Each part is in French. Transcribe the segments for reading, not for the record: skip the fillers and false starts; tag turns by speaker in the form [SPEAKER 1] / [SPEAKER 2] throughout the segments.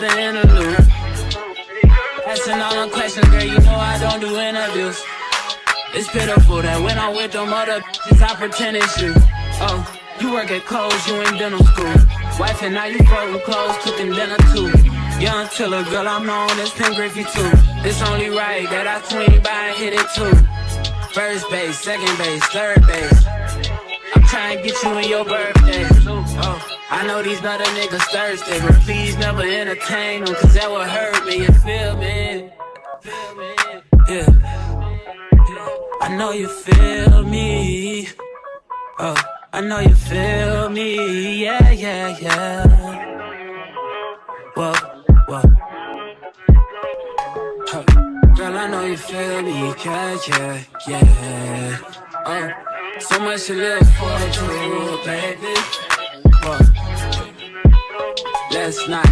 [SPEAKER 1] the interlude. Asking all them questions, girl, you know I don't do interviews. It's pitiful that when I'm with them other bitches, I pretend it's you. Oh, you work at Kohl's, you in dental school. Wife and now you folding clothes, cooking dinner too. Young Tiller, girl, I'm known as Pen Griffey too. It's only right that I swing by and hit it too. First base, second base, third base. I'm trying to get you in your birthday. Oh, I know these other niggas thirsty, but please never entertain them, cause that would hurt me, you feel me? Yeah. I know you feel me. Oh, I know you feel me. Yeah, yeah, yeah. Whoa, whoa. Huh. Girl, I know you feel me. Yeah, yeah, yeah. Oh, so much to live for, too, baby. Whoa. Let's not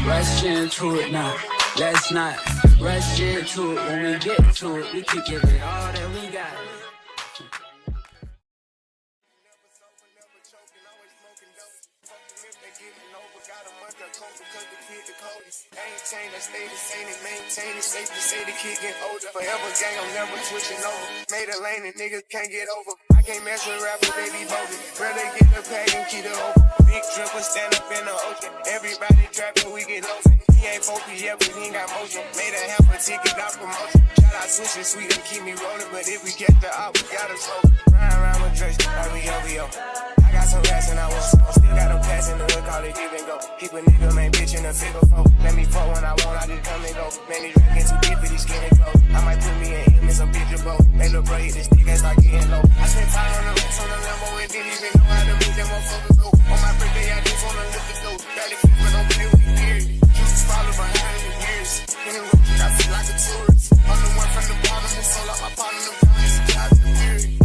[SPEAKER 1] rush into it now. Let's not rush into it. When we get to it, we can give it all that we got.
[SPEAKER 2] Ain't changed, I stay the same and maintain it. Safe to say the kid get older. Forever gang, I'm never switching over. Made a lane and niggas can't get over. I can't mess with rappers, they be bogus. Rather get the pack and keep it open. Big dripper stand up in the ocean. Everybody trapping, we get lotion. He ain't focused yet, but he ain't got motion. Made a half a ticket out promotion. Shout out Switch and Sweet and keep me rolling. But if we catch the op, we gotta slow. Ride around with Drake, like we OVO. I got some rats and I want some. Still got a pass in the wood, call it give and go. Keep a nigga, man, bitch in the figure four. Let me fuck when I want, I just come and go. Man, these drinking too deep for these skinny clothes. I might put me in miss a bitch of both. They look bro, hit this stick and start getting low. I spent time on the rats on the Lambo and didn't even know how to make them motherfuckers go. On my birthday, I just wanna look at those. Barely fit, but don't play with the period. Just follow behind in the years. In the road, I feel like a tourist. I'm the one from the bottom who sold out my partner. The promise to drive the period.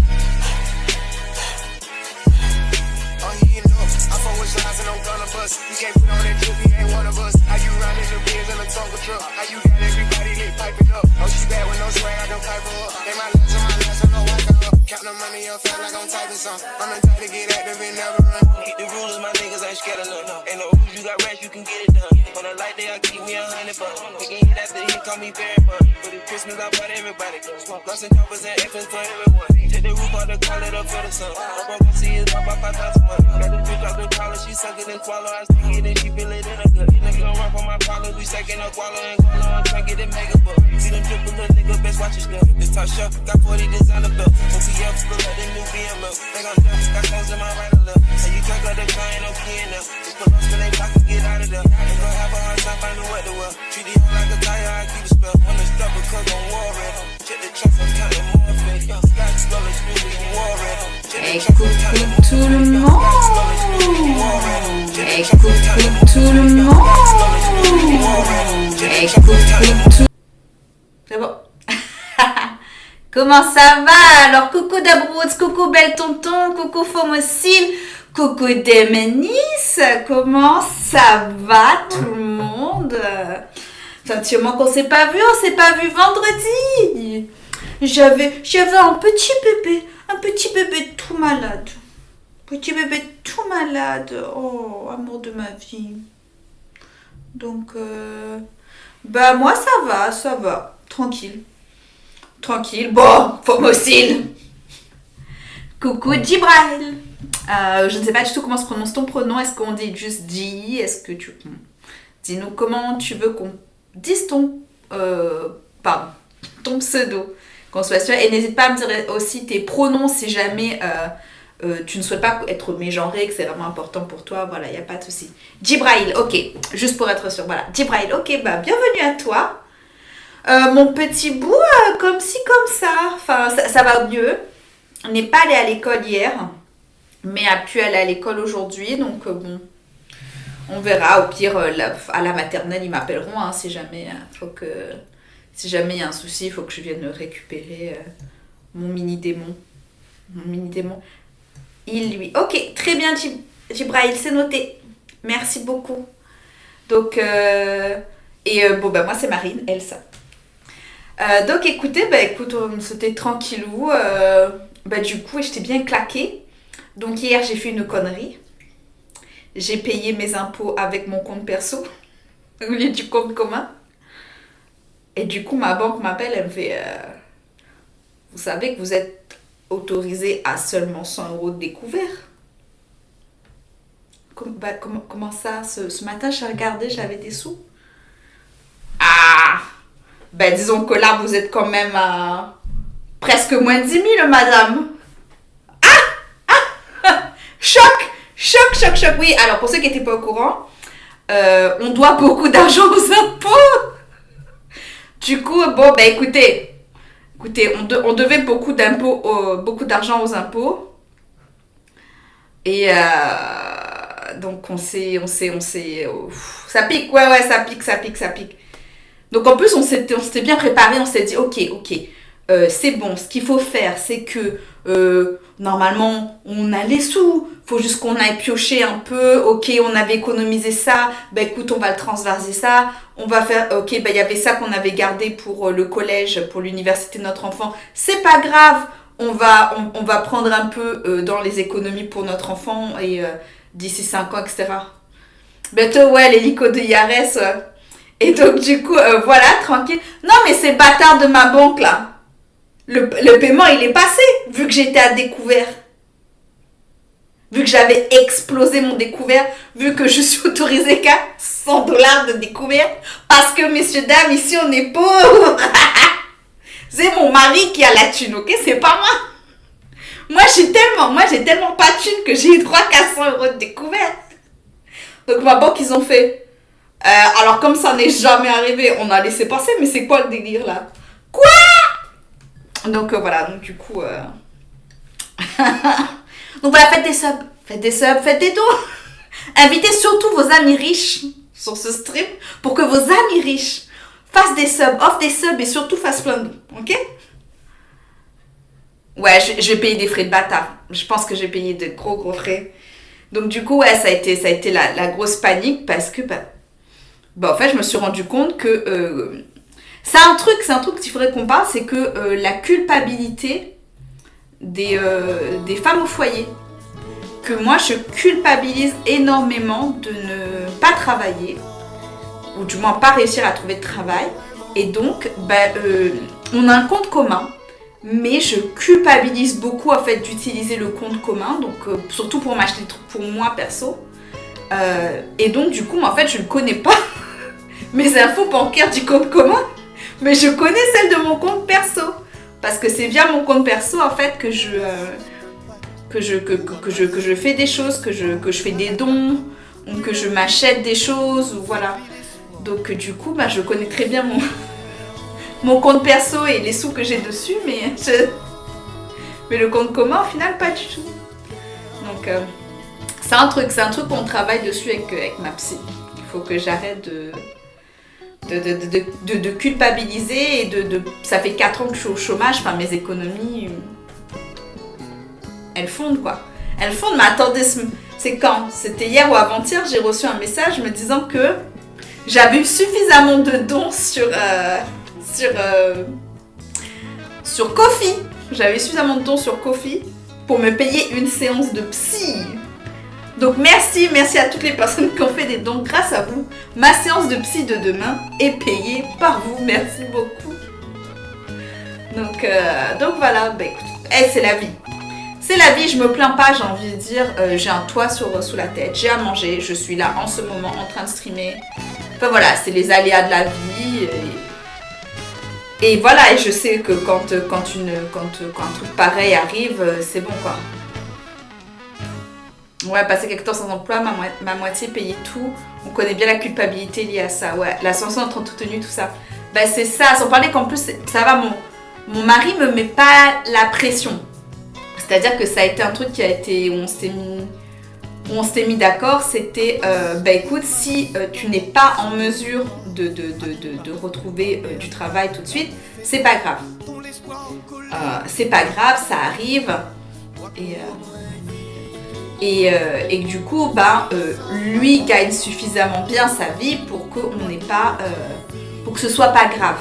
[SPEAKER 2] Oh, he know. I fuck with lines and I'm gonna bust. You can't put on that drip, he ain't one of us. How you riding the Benz in a Tonka truck? How you got everybody lit piping up? Oh, she bad with no swag, I don't pipe her up. They my last, I know I got up. Count the money up, feel like I'm typing some. I'm the type to get active and never run. Keep the rules, my niggas ain't scared of none. Ain't no rules, you got rats, you can get it done. On a light day, I keep me 100 bucks. They can hit after he call me very buck. For the Christmas, I bought everybody. Smoke guns and choppers and infants for everyone. Take the roof off the car, let up for the sun. I'm broke, see his pop up 5,000 months. Got the bitch off the collar, she suck it and swallow. I stick it and she feel it in her gut. Nigga gon' rock on my collar, we stacking up wallow and gualo. I'm trying to get it mega buck. See them drip, little nigga, best watch your step. This top shelf, got 40 designer belt. OTF, still like the new BMW. They gon' jump, got clothes in my right or left. And you can't go the car, ain't no key in them. Just pull up, spin they block and get out of there. They gon' have a hard time finding what to wear. Treat it like a tire, I keep a spell. On the stuff, because I'm war red. Check the trunk, I'm counting more fed. Got to go, let's move it, war red.
[SPEAKER 3] Coucou tout le monde. Coucou tout le monde. Coucou tout. C'est bon. Comment ça va? Alors coucou Dabroots, coucou Belle Tonton, coucou Fomocile, coucou Demenis. Comment ça va tout le monde? Ça fait un petit moment qu'on s'est pas vu vendredi. J'avais un petit bébé tout malade. Oh, amour de ma vie. Donc, moi ça va. Tranquille. Bon, Fomocile. Coucou Jibrail. Je ne sais pas du tout comment se prononce ton pronom. Est-ce qu'on dit juste J? Est-ce que tu... Dis-nous comment tu veux qu'on dise ton pseudo. Qu'on soit sûr. Et n'hésite pas à me dire aussi tes pronoms si jamais tu ne souhaites pas être mégenré, que c'est vraiment important pour toi. Voilà, il n'y a pas de souci. Jibrail, ok. Juste pour être sûr. Voilà, Jibrail, ok. Bienvenue à toi. Mon petit bout, comme ci, comme ça. Enfin, ça va mieux. On n'est pas allé à l'école hier, mais a pu aller à l'école aujourd'hui. Donc, bon, on verra. Au pire, à la maternelle, ils m'appelleront. Hein, si jamais il y a un souci, il faut que je vienne récupérer mon mini démon. Ok, très bien, Jibrail, c'est noté. Merci beaucoup. Donc, moi, c'est Marine, Elsa. Donc écoute, c'était tranquillou. Du coup, j'étais bien claquée. Donc hier, j'ai fait une connerie. J'ai payé mes impôts avec mon compte perso. au lieu du compte commun. Et du coup, ma banque m'appelle, elle me fait vous savez que vous êtes autorisé à seulement 100 € de découvert. Comment ça ce matin, j'ai regardé, j'avais des sous. Ah, ben disons que là, vous êtes quand même à presque moins de 10 000, madame. Choc. Oui, alors pour ceux qui n'étaient pas au courant, on doit beaucoup d'argent aux impôts. Du coup, bon, ben écoutez, on devait beaucoup d'argent aux impôts. Et donc ça pique, ouais, ça pique. Donc en plus, on s'était bien préparé, on s'est dit, ok, c'est bon, ce qu'il faut faire, c'est que normalement, on a les sous, faut juste qu'on aille piocher un peu, ok, on avait économisé ça, ben écoute, on va le transvaser ça, on va faire, ok, ben il y avait ça qu'on avait gardé pour le collège, pour l'université de notre enfant, c'est pas grave, on va prendre un peu dans les économies pour notre enfant et d'ici 5 ans, etc. Bientôt, ouais, l'hélico de IRS, et donc du coup, voilà, tranquille. Non, mais c'est le bâtard de ma banque, là. Le paiement, il est passé, vu que j'étais à découvert. Vu que j'avais explosé mon découvert, vu que je suis autorisée qu'à 100 $ de découvert, parce que, messieurs, dames, ici, on est pauvres. C'est mon mari qui a la thune, ok? C'est pas moi. Moi, j'ai tellement pas de thune que j'ai eu droit qu'à 100 € de découvert. Donc, ma banque, ils ont fait. Alors, comme ça n'est jamais arrivé, on a laissé passer, mais c'est quoi le délire, là? Quoi? Donc voilà, donc du coup... donc voilà, faites des subs, faites des dons. Invitez surtout vos amis riches sur ce stream pour que vos amis riches fassent des subs, offrent des subs et surtout fassent plein de dons, ok? Ouais, je vais payer des frais de bâtard. Je pense que j'ai payé de gros frais. Donc du coup, ouais, ça a été la grosse panique parce que... en fait, je me suis rendu compte que... c'est un truc qu'il faudrait qu'on parle, c'est que la culpabilité des femmes au foyer, que moi je culpabilise énormément de ne pas travailler, ou du moins pas réussir à trouver de travail, et donc on a un compte commun, mais je culpabilise beaucoup en fait d'utiliser le compte commun, donc surtout pour m'acheter des trucs pour moi perso, et donc du coup en fait je ne connais pas mes infos bancaires du compte commun. Mais je connais celle de mon compte perso. Parce que c'est via mon compte perso, en fait, que je fais des choses, que je fais des dons, ou que je m'achète des choses, ou voilà. Donc, du coup, je connais très bien mon compte perso et les sous que j'ai dessus, mais le compte commun, au final, pas du tout. Donc, c'est un truc qu'on travaille dessus avec ma psy. Il faut que j'arrête de culpabiliser et ça fait 4 ans que je suis au chômage, enfin mes économies elles fondent quoi. Elles fondent, mais attendez, c'est quand? C'était hier ou avant-hier, j'ai reçu un message me disant que j'avais eu suffisamment de dons sur Ko-fi. J'avais suffisamment de dons sur Ko-fi pour me payer une séance de psy. Donc merci à toutes les personnes qui ont fait des dons grâce à vous. Ma séance de psy de demain est payée par vous. Merci beaucoup. Donc voilà, écoute, c'est la vie. C'est la vie, je me plains pas, j'ai envie de dire. J'ai un toit sous la tête, j'ai à manger, je suis là en ce moment en train de streamer. Enfin voilà, c'est les aléas de la vie. Et voilà, et je sais que quand un truc pareil arrive, c'est bon quoi. Ouais, passer quelques temps sans emploi, ma moitié payer tout. On connaît bien la culpabilité liée à ça. Ouais, l'ascension entre tout tenu, tout ça. C'est ça, sans parler qu'en plus, ça va, mon mari me met pas la pression. C'est-à-dire que ça a été un truc qui a été, où on s'était mis d'accord, c'était, écoute, si tu n'es pas en mesure de retrouver du travail tout de suite, c'est pas grave. C'est pas grave, ça arrive. Et du coup, lui gagne suffisamment bien sa vie pour qu'on n'ait pas, pour que ce soit pas grave.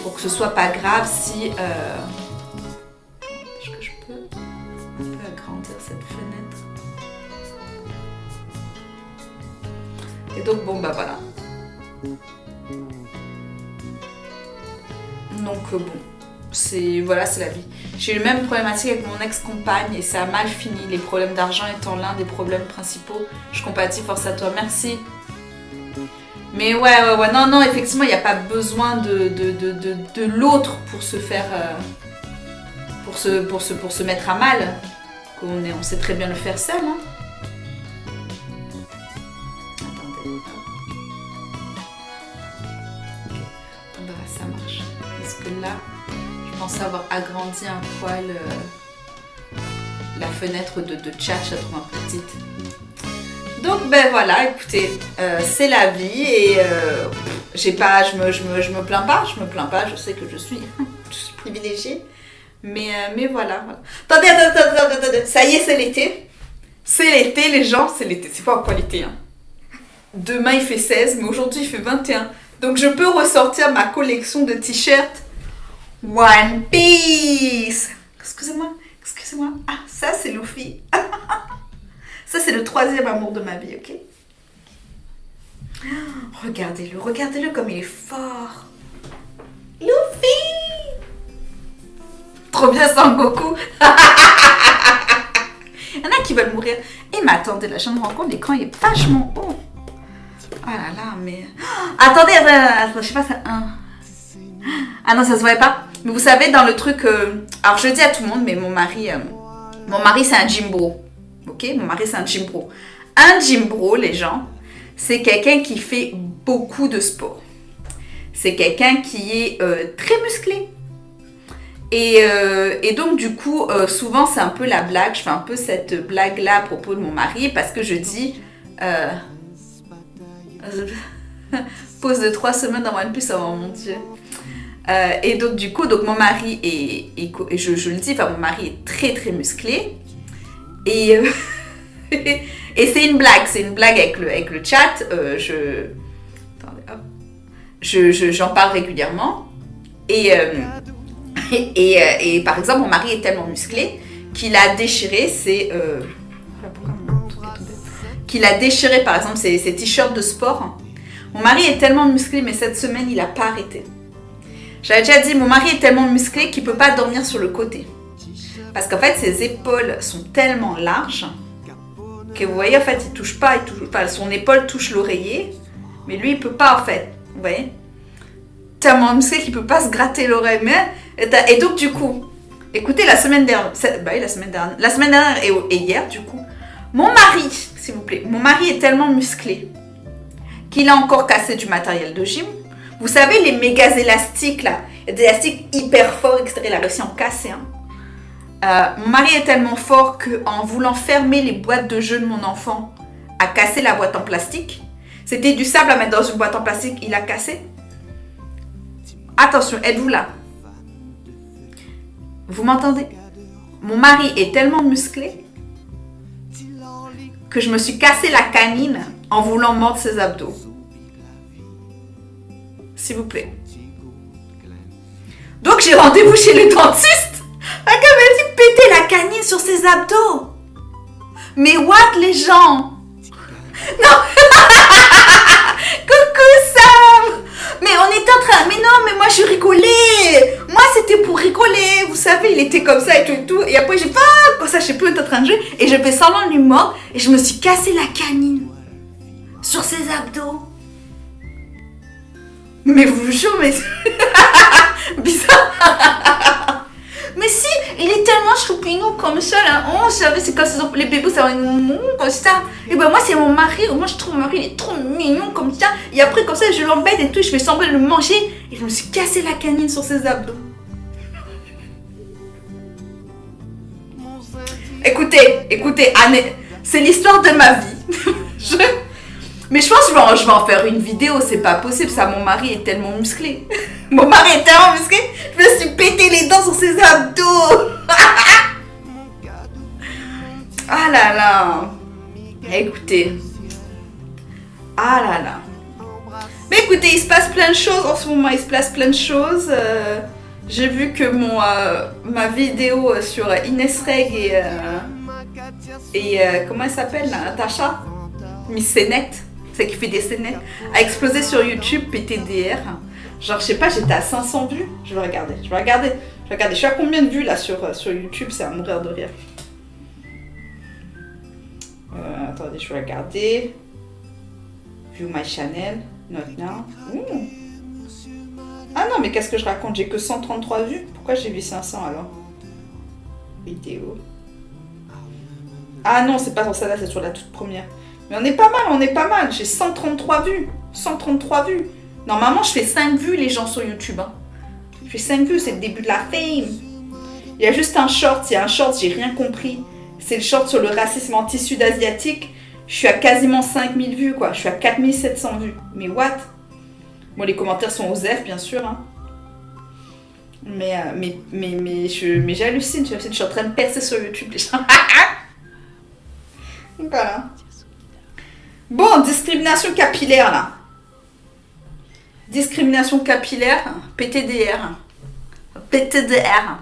[SPEAKER 3] Pour que ce soit pas grave si... Est-ce que je peux un peu agrandir cette fenêtre? Et donc, voilà. Donc bon, voilà, c'est la vie. J'ai eu le même problématique avec mon ex-compagne et ça a mal fini, les problèmes d'argent étant l'un des problèmes principaux. Je compatis, force à toi, merci. Mais ouais, non, effectivement, il n'y a pas besoin de l'autre pour se faire... pour se mettre à mal. On sait très bien le faire seul, hein. Attendez. Ok, bah, ça marche. Parce que là, je pense avoir agrandi un poil la fenêtre de chat, je la trouve un peu petite. Donc ben voilà, écoutez, c'est la vie et je me plains pas, je sais que je suis privilégiée, mais voilà. Attendez, ça y est, c'est l'été. C'est l'été les gens, c'est l'été, c'est pas encore l'été. Hein. Demain il fait 16, mais aujourd'hui il fait 21. Donc je peux ressortir ma collection de t-shirts One Piece. Excusez-moi. Ah, ça c'est Luffy. Ça, c'est le 3e amour de ma vie, ok? Regardez-le comme il est fort. Luffy! Trop bien Sangoku. Il y en a qui veulent mourir. Et mais attendez, là, je me rends compte, l'écran il est vachement haut. Oh là là, mais... Attendez, je sais pas, ça... Ah non, ça se voyait pas. Mais vous savez, dans le truc... Alors, je le dis à tout le monde, mais mon mari, c'est un Jimbro. Ok, mon mari c'est un gym bro. Un gym bro, les gens, c'est quelqu'un qui fait beaucoup de sport. C'est quelqu'un qui est très musclé. Et donc du coup, souvent c'est un peu la blague. Je fais un peu cette blague-là à propos de mon mari parce que je dis... pause de 3 semaines dans One Piece, oh mon Dieu. Et donc du coup, mon mari et je le dis, mon mari est très très musclé. Et c'est une blague avec le chat. J'en parle régulièrement. Et par exemple, mon mari est tellement musclé qu'il a déchiré par exemple ses t-shirts de sport. Mon mari est tellement musclé, mais cette semaine il n'a pas arrêté. J'avais déjà dit, mon mari est tellement musclé qu'il ne peut pas dormir sur le côté. Parce qu'en fait, ses épaules sont tellement larges que vous voyez, en fait, il touche pas. Son épaule touche l'oreiller, mais lui, il peut pas, en fait. Vous voyez, tellement musclé qu'il peut pas se gratter l'oreille. Et donc, du coup, écoutez, la semaine dernière et hier, du coup, mon mari, s'il vous plaît, mon mari est tellement musclé qu'il a encore cassé du matériel de gym. Vous savez, les méga élastiques, là, des élastiques hyper forts, etc. Il a réussi à en casser, hein. Mon mari est tellement fort qu'en voulant fermer les boîtes de jeux de mon enfant, a cassé la boîte en plastique. C'était du sable à mettre dans une boîte en plastique, il a cassé. Attention, êtes-vous là? Vous m'entendez? Mon mari est tellement musclé que je me suis cassé la canine en voulant mordre ses abdos. S'il vous plaît. Donc j'ai rendez-vous chez le dentiste. Elle m'a dit péter la canine sur ses abdos. Mais what les gens? Non. Coucou Sam. Mais on était en train... Mais non, mais moi je rigolais. Moi c'était pour rigoler. Vous savez, il était comme ça et tout. Et après j'ai pas... Comme ça, je sais plus, on était en train de jouer. Et je fais semblant de lui mordre. Et je me suis cassé la canine. Sur ses abdos. Mais vous jure, mais... Bizarre. Mais si, il est tellement choupinou comme ça, là. Oh, vous savez, c'est quand les bébés, ça va être comme ça. Et ben moi, c'est mon mari. Moi, je trouve mon mari, il est trop mignon comme ça. Et après, comme ça, je l'embête et tout. Je fais semblant de le manger. Et je me suis cassé la canine sur ses abdos. Écoutez, Anne, c'est l'histoire de ma vie. Mais je pense que je vais en faire une vidéo, c'est pas possible, ça, mon mari est tellement musclé. Mon mari est tellement musclé, je me suis pété les dents sur ses abdos. Ah là là. Écoutez. Ah là là. Mais écoutez, il se passe plein de choses en ce moment, J'ai vu que ma vidéo sur Inès Reg et comment elle s'appelle, Natacha Miss Sénette. celle qui fait des scénettes, a explosé sur YouTube, PTDR. Genre, je sais pas, j'étais à 500 vues. Je vais regarder. Je suis à combien de vues là sur YouTube? C'est à mourir de rire. Attendez, je vais regarder. View my channel. Not now. Ouh. Ah non, mais qu'est-ce que je raconte? J'ai que 133 vues. Pourquoi j'ai vu 500 alors? Vidéo. Ah non, c'est pas sur celle-là, c'est sur la toute première. Mais on est pas mal. J'ai 133 vues. 133 vues. Normalement, je fais 5 vues les gens sur YouTube. Hein. Je fais 5 vues, c'est le début de la fame. Il y a juste un short. Il y a un short, j'ai rien compris. C'est le short sur le racisme anti-sud-asiatique. Je suis à quasiment 5000 vues, quoi. Je suis à 4700 vues. Mais what? Bon, les commentaires sont aux F, bien sûr. Hein. Mais j'hallucine. Je suis en train de percer sur YouTube, les gens. Voilà. Bon, discrimination capillaire, là. Discrimination capillaire, PTDR. PTDR.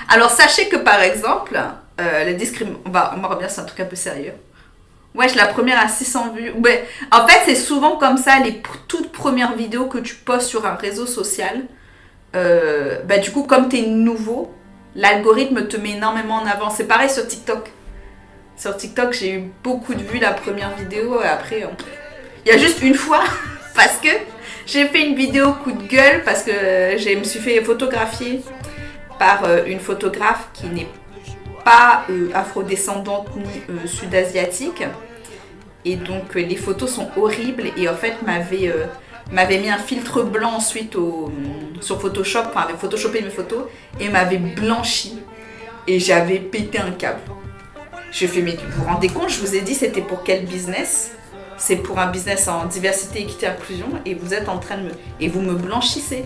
[SPEAKER 3] Alors, sachez que, par exemple, la discrimination... On va revenir sur un truc un peu sérieux. Ouais, la première à 600 vues. Ouais. En fait, c'est souvent comme ça, les toutes premières vidéos que tu postes sur un réseau social. Du coup, comme tu es nouveau, l'algorithme te met énormément en avant. C'est pareil sur TikTok. Sur TikTok, j'ai eu beaucoup de vues la première vidéo. Et après, il y a juste une fois, parce que j'ai fait une vidéo coup de gueule, parce que je me suis fait photographier par une photographe qui n'est pas afrodescendante ni sud-asiatique. Et donc, les photos sont horribles. Et en fait, m'avait mis un filtre blanc ensuite sur Photoshop, enfin, avait photoshopé mes photos et m'avait blanchi. Et j'avais pété un câble. Je fais, mais vous vous rendez compte, je vous ai dit c'était pour quel business? C'est pour un business en diversité, équité, inclusion. Et vous êtes en train de et vous me blanchissez.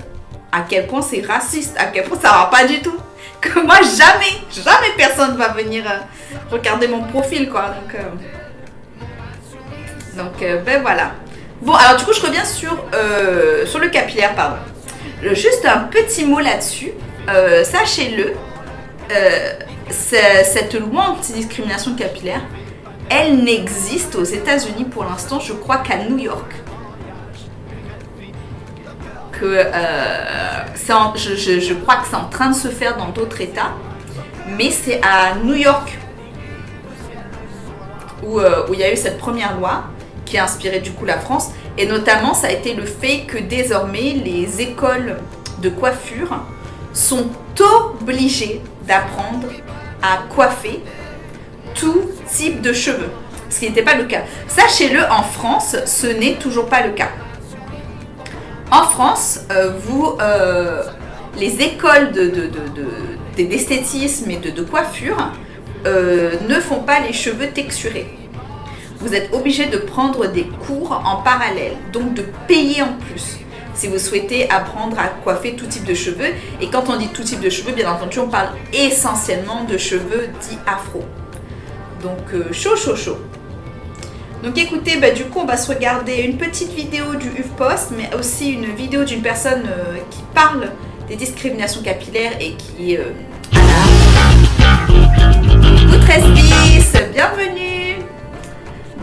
[SPEAKER 3] À quel point c'est raciste, à quel point ça va pas du tout. Que moi, jamais personne va venir regarder mon profil, quoi. Donc, ben voilà. Bon, alors du coup, je reviens sur le capillaire, pardon. Juste un petit mot là-dessus. Sachez-le, cette loi anti-discrimination capillaire, elle n'existe aux États-Unis pour l'instant, je crois qu'à New York. Je crois que c'est en train de se faire dans d'autres États, mais c'est à New York où il y a eu cette première loi qui a inspiré du coup la France, et notamment ça a été le fait que désormais les écoles de coiffure sont obligées d'apprendre à coiffer tout type de cheveux, ce qui n'était pas le cas. Sachez-le, en France, ce n'est toujours pas le cas. En France, les écoles d'esthétisme et de coiffure ne font pas les cheveux texturés. Vous êtes obligé de prendre des cours en parallèle, donc de payer en plus si vous souhaitez apprendre à coiffer tout type de cheveux. Et quand on dit tout type de cheveux, bien entendu, on parle essentiellement de cheveux dits afro. Donc, chaud. Donc écoutez, du coup, on va se regarder une petite vidéo du HuffPost, mais aussi une vidéo d'une personne qui parle des discriminations capillaires et qui... Coucou Tresbis, bienvenue.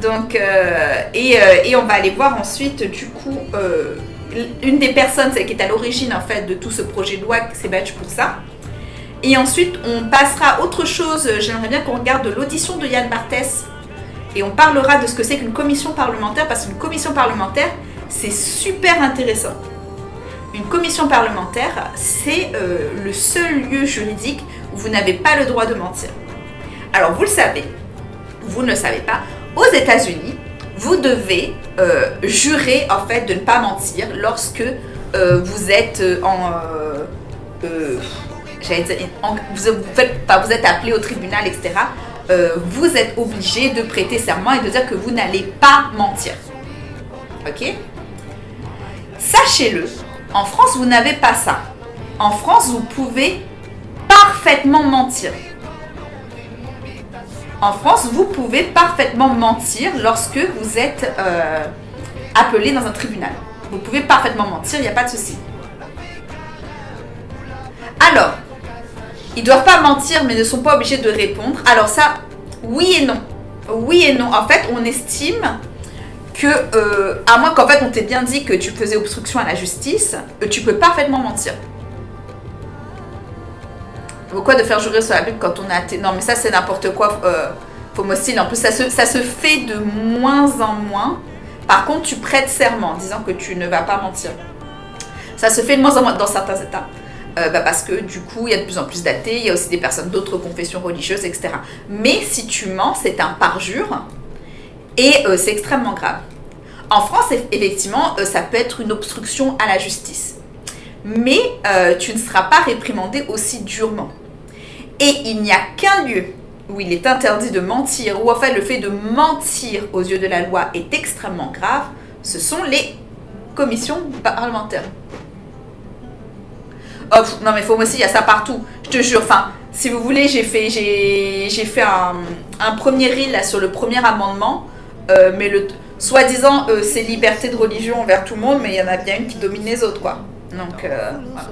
[SPEAKER 3] Donc, et on va aller voir ensuite, du coup, une des personnes, celle qui est à l'origine, en fait, de tout ce projet de loi, qui s'est battue pour ça. Et ensuite, on passera à autre chose. J'aimerais bien qu'on regarde l'audition de Yann Barthès. Et on parlera de ce que c'est qu'une commission parlementaire, parce qu'une commission parlementaire, c'est super intéressant. Une commission parlementaire, c'est le seul lieu juridique où vous n'avez pas le droit de mentir. Alors, vous le savez, vous ne le savez pas, aux États-Unis, vous devez jurer en fait de ne pas mentir lorsque vous êtes vous êtes appelé au tribunal, etc. Vous êtes obligé de prêter serment et de dire que vous n'allez pas mentir. Ok? Sachez-le, en France, vous n'avez pas ça. En France, vous pouvez parfaitement mentir. En France, vous pouvez parfaitement mentir lorsque vous êtes appelé dans un tribunal. Vous pouvez parfaitement mentir, il n'y a pas de souci. Alors, ils ne doivent pas mentir, mais ne sont pas obligés de répondre. Alors ça, oui et non. Oui et non. En fait, on estime que, à moins qu'en fait on t'ait bien dit que tu faisais obstruction à la justice, tu peux parfaitement mentir. Pourquoi de faire jurer sur la Bible quand on est athée? Non mais ça c'est n'importe quoi, Fomocile. En plus ça se fait de moins en moins. Par contre tu prêtes serment en disant que tu ne vas pas mentir. Ça se fait de moins en moins dans certains états. Parce que du coup il y a de plus en plus d'athées, il y a aussi des personnes d'autres confessions religieuses, etc. Mais si tu mens, c'est un parjure et c'est extrêmement grave. En France, effectivement, ça peut être une obstruction à la justice. Mais tu ne seras pas réprimandé aussi durement. Et il n'y a qu'un lieu où il est interdit de mentir, ou en fait le fait de mentir aux yeux de la loi est extrêmement grave, ce sont les commissions parlementaires. Oh, non mais faut moi aussi, il y a ça partout. Je te jure, enfin, si vous voulez, j'ai fait un premier reel là, sur le premier amendement, mais soi-disant c'est liberté de religion envers tout le monde, mais il y en a bien une qui domine les autres, quoi. Donc, voilà.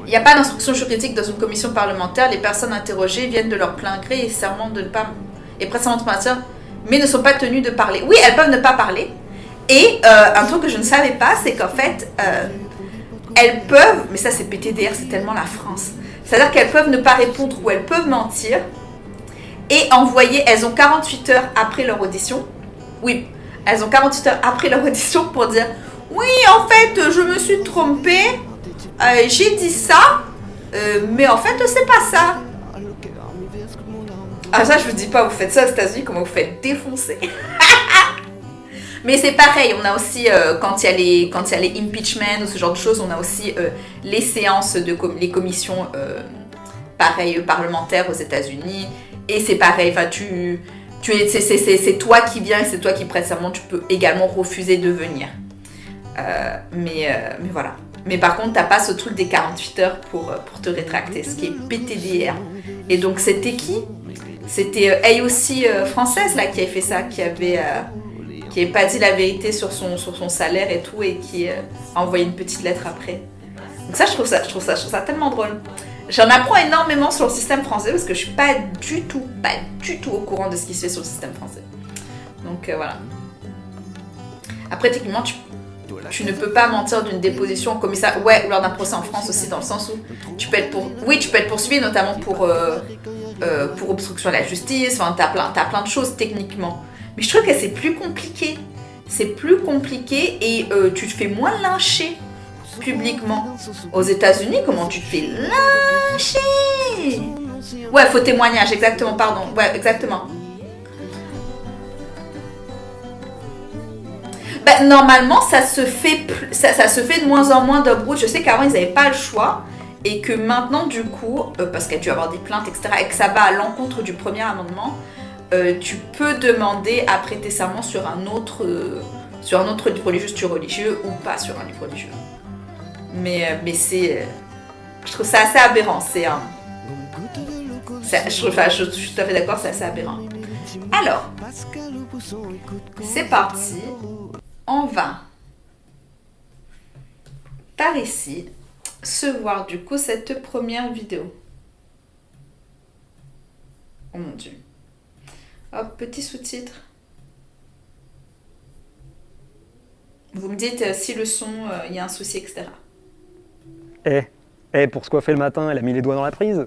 [SPEAKER 3] Il n'y a pas d'instruction juridique dans une commission parlementaire. Les personnes interrogées viennent de leur plein gré et sermentent de ne pas... et prêtent serment de mentir, mais ne sont pas tenues de parler. Oui, elles peuvent ne pas parler. Et un truc que je ne savais pas, c'est qu'en fait... elles peuvent, mais ça c'est PTDR, c'est tellement la France, c'est-à-dire qu'elles peuvent ne pas répondre ou elles peuvent mentir et envoyer, elles ont 48 heures après leur audition, oui, elles ont 48 heures après leur audition pour dire oui, en fait, je me suis trompée, j'ai dit ça, mais en fait, c'est pas ça. Ah ça, je vous dis pas, vous faites ça aux États-Unis, comment vous faites défoncer. Mais c'est pareil, on a aussi, quand il y a les impeachments ou ce genre de choses, on a aussi les séances les commissions pareil, parlementaires aux États-Unis. Et c'est pareil, enfin, c'est toi qui viens et c'est toi qui prêtes serment, tu peux également refuser de venir. Mais voilà. Mais par contre, t'as pas ce truc des 48 heures pour te rétracter, ce qui est PTDR. Et donc, c'était qui? C'était AOC française là, qui avait fait ça, qui avait pas dit la vérité sur son salaire et tout, et qui a envoyé une petite lettre après. Donc ça, je trouve ça tellement drôle. J'en apprends énormément sur le système français parce que je suis pas du tout au courant de ce qui se fait sur le système français. Donc voilà. Après, techniquement, tu ne peux pas mentir d'une déposition au commissariat, ouais, ou lors d'un procès en France aussi, dans le sens où tu peux être poursuivi, notamment pour obstruction à la justice. Enfin, t'as plein de choses techniquement. Mais je trouve que c'est plus compliqué. C'est plus compliqué et tu te fais moins lyncher publiquement. Aux États-Unis, comment tu te fais lyncher? Ouais, faux témoignage, exactement, pardon. Ouais, exactement. Bah, normalement, ça se fait de moins en moins d'obroutes. Je sais qu'avant, ils n'avaient pas le choix. Et que maintenant, du coup, parce qu'il y a dû avoir des plaintes, etc., et que ça va à l'encontre du premier amendement, tu peux demander à prêter serment sur un autre livre religieux, si tu es religieux, ou pas sur un livre religieux. Mais c'est... je trouve ça assez aberrant. Je suis tout à fait d'accord, c'est assez aberrant. Alors, c'est parti. On va, par ici, se voir du coup cette première vidéo. Oh mon Dieu. Hop, petit sous-titre. Vous me dites si le son, il y a un souci, etc.
[SPEAKER 4] Pour se coiffer le matin, elle a mis les doigts dans la prise.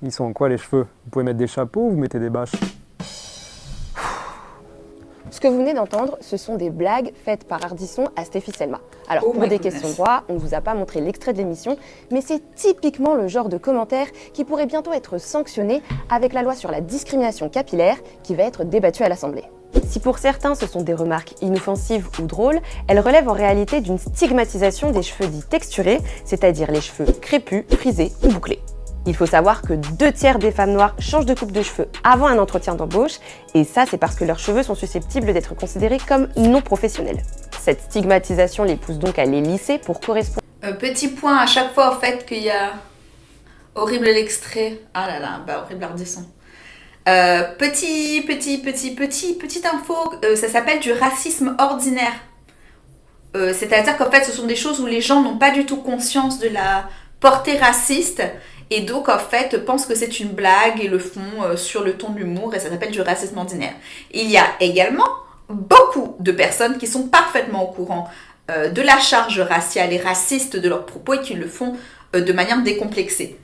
[SPEAKER 4] Ils sont en quoi les cheveux? Vous pouvez mettre des chapeaux ou vous mettez des bâches?
[SPEAKER 5] Ce que vous venez d'entendre, ce sont des blagues faites par Ardisson à Stéphie Selma. Alors, pour des questions de droit, on ne vous a pas montré l'extrait de l'émission, mais c'est typiquement le genre de commentaire qui pourrait bientôt être sanctionné avec la loi sur la discrimination capillaire qui va être débattue à l'Assemblée. Si pour certains ce sont des remarques inoffensives ou drôles, elles relèvent en réalité d'une stigmatisation des cheveux dits texturés, c'est-à-dire les cheveux crépus, frisés ou bouclés. Il faut savoir que 2/3 des femmes noires changent de coupe de cheveux avant un entretien d'embauche, et ça c'est parce que leurs cheveux sont susceptibles d'être considérés comme non professionnels. Cette stigmatisation les pousse donc à les lisser pour correspondre.
[SPEAKER 3] Petit point à chaque fois au fait qu'il y a... Horrible l'extrait. Ah là là, bah horrible Ardisson. Petite info, ça s'appelle du racisme ordinaire. C'est-à-dire qu'en fait ce sont des choses où les gens n'ont pas du tout conscience de la portée raciste et donc en fait pensent que c'est une blague et le font sur le ton de l'humour et ça s'appelle du racisme ordinaire. Il y a également beaucoup de personnes qui sont parfaitement au courant de la charge raciale et raciste de leurs propos et qui le font de manière décomplexée.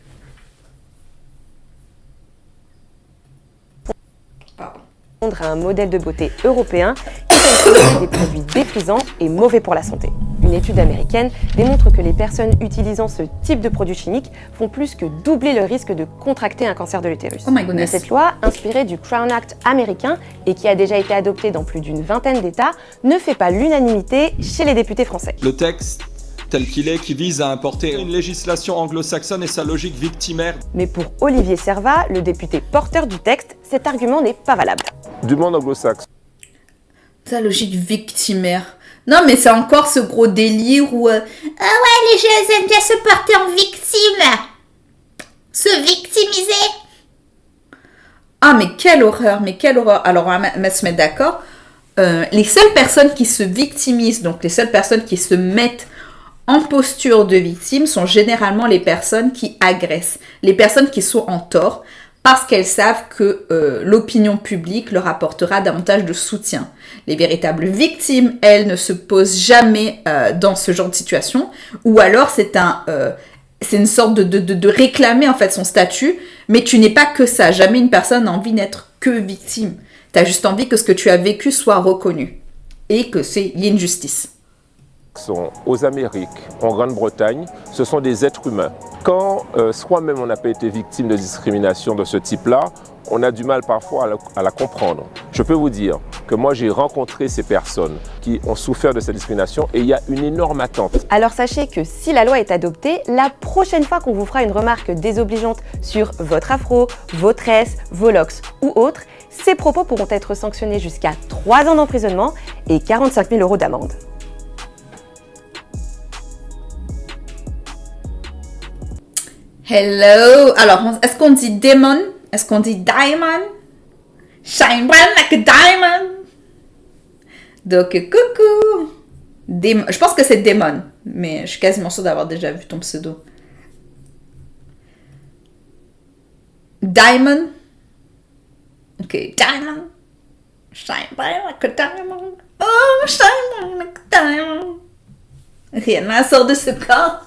[SPEAKER 3] Pardon.
[SPEAKER 5] À un modèle de beauté européen qui contient des produits détruisants et mauvais pour la santé. Une étude américaine démontre que les personnes utilisant ce type de produits chimiques font plus que doubler le risque de contracter un cancer de l'utérus.
[SPEAKER 3] Oh my
[SPEAKER 5] Mais
[SPEAKER 3] goodness.
[SPEAKER 5] cette loi, inspirée du Crown Act américain et qui a déjà été adoptée dans plus d'une vingtaine d'États, ne fait pas l'unanimité chez les députés français.
[SPEAKER 6] Le texte tel qu'il est, qui vise à importer une législation anglo-saxonne et sa logique victimaire.
[SPEAKER 5] Mais pour Olivier Servat, le député porteur du texte, cet argument n'est pas valable.
[SPEAKER 7] Du monde anglo-saxon.
[SPEAKER 3] Sa logique victimaire. Non, mais c'est encore ce gros délire où... Ah ouais, les gens aiment bien se porter en victime. Se victimiser. Ah, mais quelle horreur, mais quelle horreur. Alors, on va se mettre d'accord. Les seules personnes qui se victimisent, donc les seules personnes qui se mettent en posture de victime sont généralement les personnes qui agressent, les personnes qui sont en tort, parce qu'elles savent que l'opinion publique leur apportera davantage de soutien. Les véritables victimes, elles, ne se posent jamais dans ce genre de situation, ou alors c'est une sorte de réclamer en fait son statut, mais tu n'es pas que ça. Jamais une personne n'a envie d'être que victime. Tu as juste envie que ce que tu as vécu soit reconnu et que il y ait une justice.
[SPEAKER 7] Sont aux Amériques, en Grande-Bretagne, ce sont des êtres humains. Quand soi-même on n'a pas été victime de discrimination de ce type-là, on a du mal parfois à la comprendre. Je peux vous dire que moi j'ai rencontré ces personnes qui ont souffert de cette discrimination et il y a une énorme attente.
[SPEAKER 5] Alors sachez que si la loi est adoptée, la prochaine fois qu'on vous fera une remarque désobligeante sur votre afro, vos tresses, vos locks ou autres, ces propos pourront être sanctionnés jusqu'à 3 ans d'emprisonnement et 45 000 € d'amende.
[SPEAKER 3] Hello. Alors, est-ce qu'on dit demon? Est-ce qu'on dit diamond? Shine bright like a diamond. Donc, coucou. Je pense que c'est démon, mais je suis quasiment sûre d'avoir déjà vu ton pseudo. Diamond. Ok, diamond. Shine bright like a diamond. Oh, shine bright like a diamond. Rien ne sort de ce corps.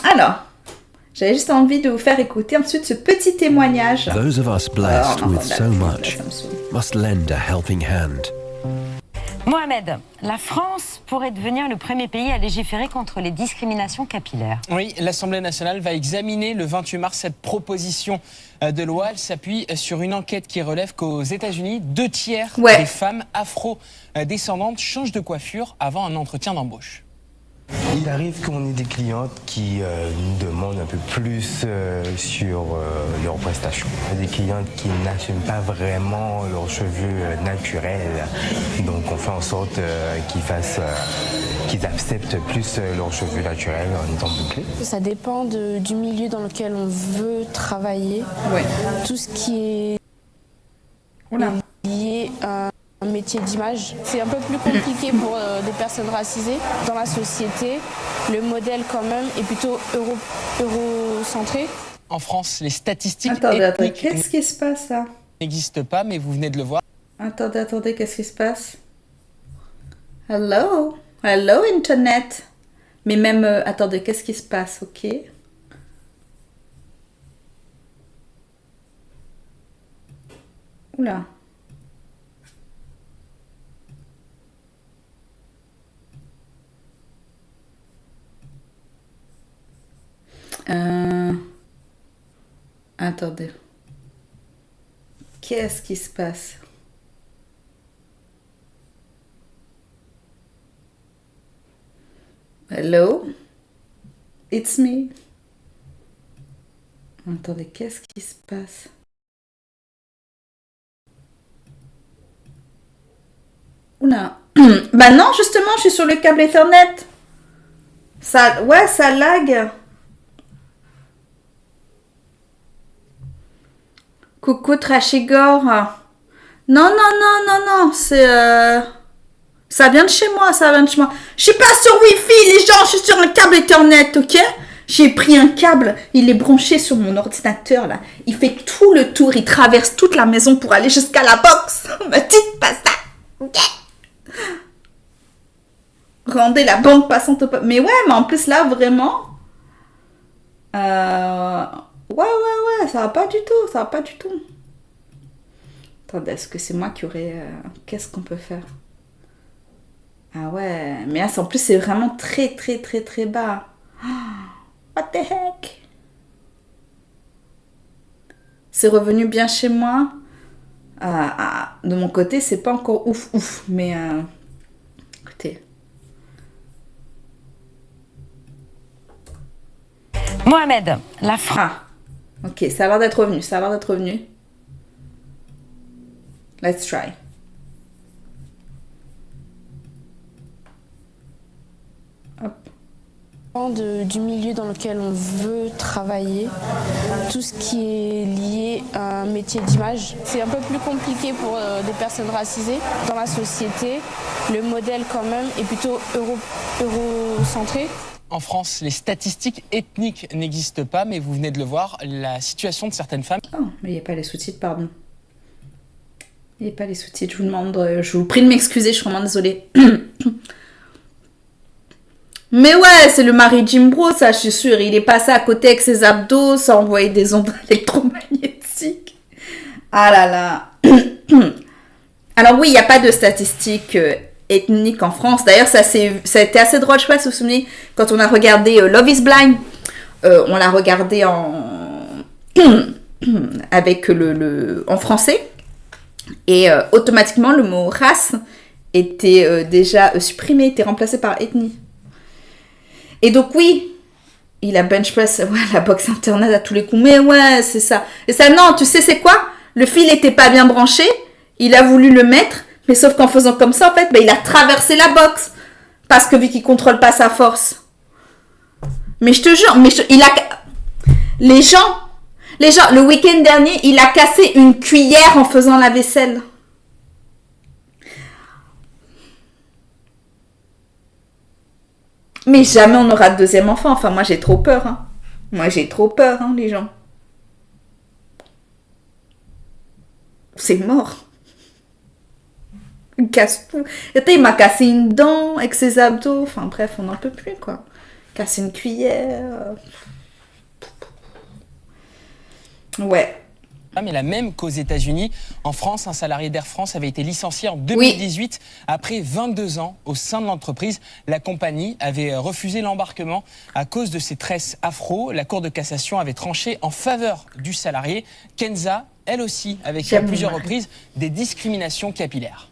[SPEAKER 3] Alors, j'avais juste envie de vous faire écouter ensuite ce petit témoignage.
[SPEAKER 8] Those of us blessed
[SPEAKER 3] Alors, on
[SPEAKER 8] with
[SPEAKER 3] entend
[SPEAKER 8] so
[SPEAKER 3] la-
[SPEAKER 8] much
[SPEAKER 3] ça me saoule.
[SPEAKER 8] must lend a helping hand.
[SPEAKER 9] Mohamed, la France pourrait devenir le premier pays à légiférer contre les discriminations capillaires.
[SPEAKER 10] Oui, l'Assemblée nationale va examiner le 28 mars cette proposition de loi. Elle s'appuie sur une enquête qui relève qu'aux États-Unis, 2/3
[SPEAKER 3] Ouais.
[SPEAKER 10] des femmes afro-descendantes changent de coiffure avant un entretien d'embauche.
[SPEAKER 11] Il arrive qu'on ait des clientes qui nous demandent un peu plus sur leurs prestations. Des clientes qui n'assument pas vraiment leurs cheveux naturels. Donc on fait en sorte qu'ils acceptent plus leurs cheveux naturels en étant bouclés.
[SPEAKER 12] Ça dépend du milieu dans lequel on veut travailler.
[SPEAKER 3] Ouais.
[SPEAKER 12] Tout ce qui est
[SPEAKER 3] Oula.
[SPEAKER 12] lié à un métier d'image, c'est un peu plus compliqué pour des personnes racisées. Dans la société, le modèle quand même est plutôt eurocentré.
[SPEAKER 10] En France, les statistiques
[SPEAKER 3] Attendez,
[SPEAKER 10] ethniques
[SPEAKER 3] qu'est-ce qui se passe là?
[SPEAKER 10] n'existent pas, mais vous venez de le voir.
[SPEAKER 3] Attendez, qu'est-ce qui se passe? Hello Internet. Mais même, attendez, qu'est-ce qui se passe? Ok. Oula. Attendez. Qu'est-ce qui se passe? Hello? It's me. Attendez, qu'est-ce qui se passe? Oula. Bah non, justement, je suis sur le câble Ethernet. Ça lag. Coucou Trashigor. Non, c'est... Ça vient de chez moi, Je suis pas sur Wi-Fi, les gens, je suis sur un câble Ethernet, ok? J'ai pris un câble, il est branché sur mon ordinateur là. Il fait tout le tour, il traverse toute la maison pour aller jusqu'à la box. Me dites pas ça, ok? Rendez la bande passante au peuple. Mais ouais, mais en plus là, vraiment... Ouais, ça va pas du tout, ça va pas du tout. Attendez, est-ce que c'est moi qui aurais... Qu'est-ce qu'on peut faire? Ah ouais, mais là, en plus, c'est vraiment très bas. What the heck? C'est revenu bien chez moi. De mon côté, c'est pas encore ouf, mais... Écoutez...
[SPEAKER 9] Mohamed, la France.
[SPEAKER 3] Ah, ok, ça a l'air d'être revenu, Let's try.
[SPEAKER 12] Hop. Du milieu dans lequel on veut travailler, tout ce qui est lié à un métier d'image, c'est un peu plus compliqué pour des personnes racisées. Dans la société, le modèle quand même est plutôt eurocentré.
[SPEAKER 10] En France, les statistiques ethniques n'existent pas, mais vous venez de le voir, la situation de certaines femmes...
[SPEAKER 3] Oh, mais il n'y a pas les sous-titres, pardon. Il n'y a pas les sous-titres, je vous prie de m'excuser, je suis vraiment désolée. Mais ouais, c'est le mari Jim Bro, ça, je suis sûre. Il est passé à côté avec ses abdos, ça envoyait des ondes électromagnétiques. Ah là là. Alors oui, il n'y a pas de statistiques ethniques en France. D'ailleurs, ça a été assez drôle, je sais pas si vous vous souvenez, quand on a regardé Love is Blind, on l'a regardé avec en français. Et automatiquement, le mot race était déjà supprimé, était remplacé par ethnie. Et donc oui, il a bench press, la box internet à tous les coups. Mais ouais, c'est ça. Et ça, non, tu sais c'est quoi? Le fil était pas bien branché, il a voulu le mettre, mais sauf qu'en faisant comme ça, en fait, il a traversé la box. Parce que vu qu'il contrôle pas sa force. Mais je te jure, les gens, le week-end dernier, il a cassé une cuillère en faisant la vaisselle. Mais jamais on aura de deuxième enfant. Enfin, moi, j'ai trop peur. Hein. Les gens. C'est mort. Il casse tout. Il m'a cassé une dent avec ses abdos. Enfin, bref, on n'en peut plus, quoi. Casser une cuillère. Ouais.
[SPEAKER 10] Mais la même qu'aux États-Unis. En France, un salarié d'Air France avait été licencié en 2018 après 22 ans au sein de l'entreprise. La compagnie avait refusé l'embarquement à cause de ses tresses afro. La Cour de cassation avait tranché en faveur du salarié. Kenza, elle aussi, avait fait à plusieurs reprises des discriminations capillaires.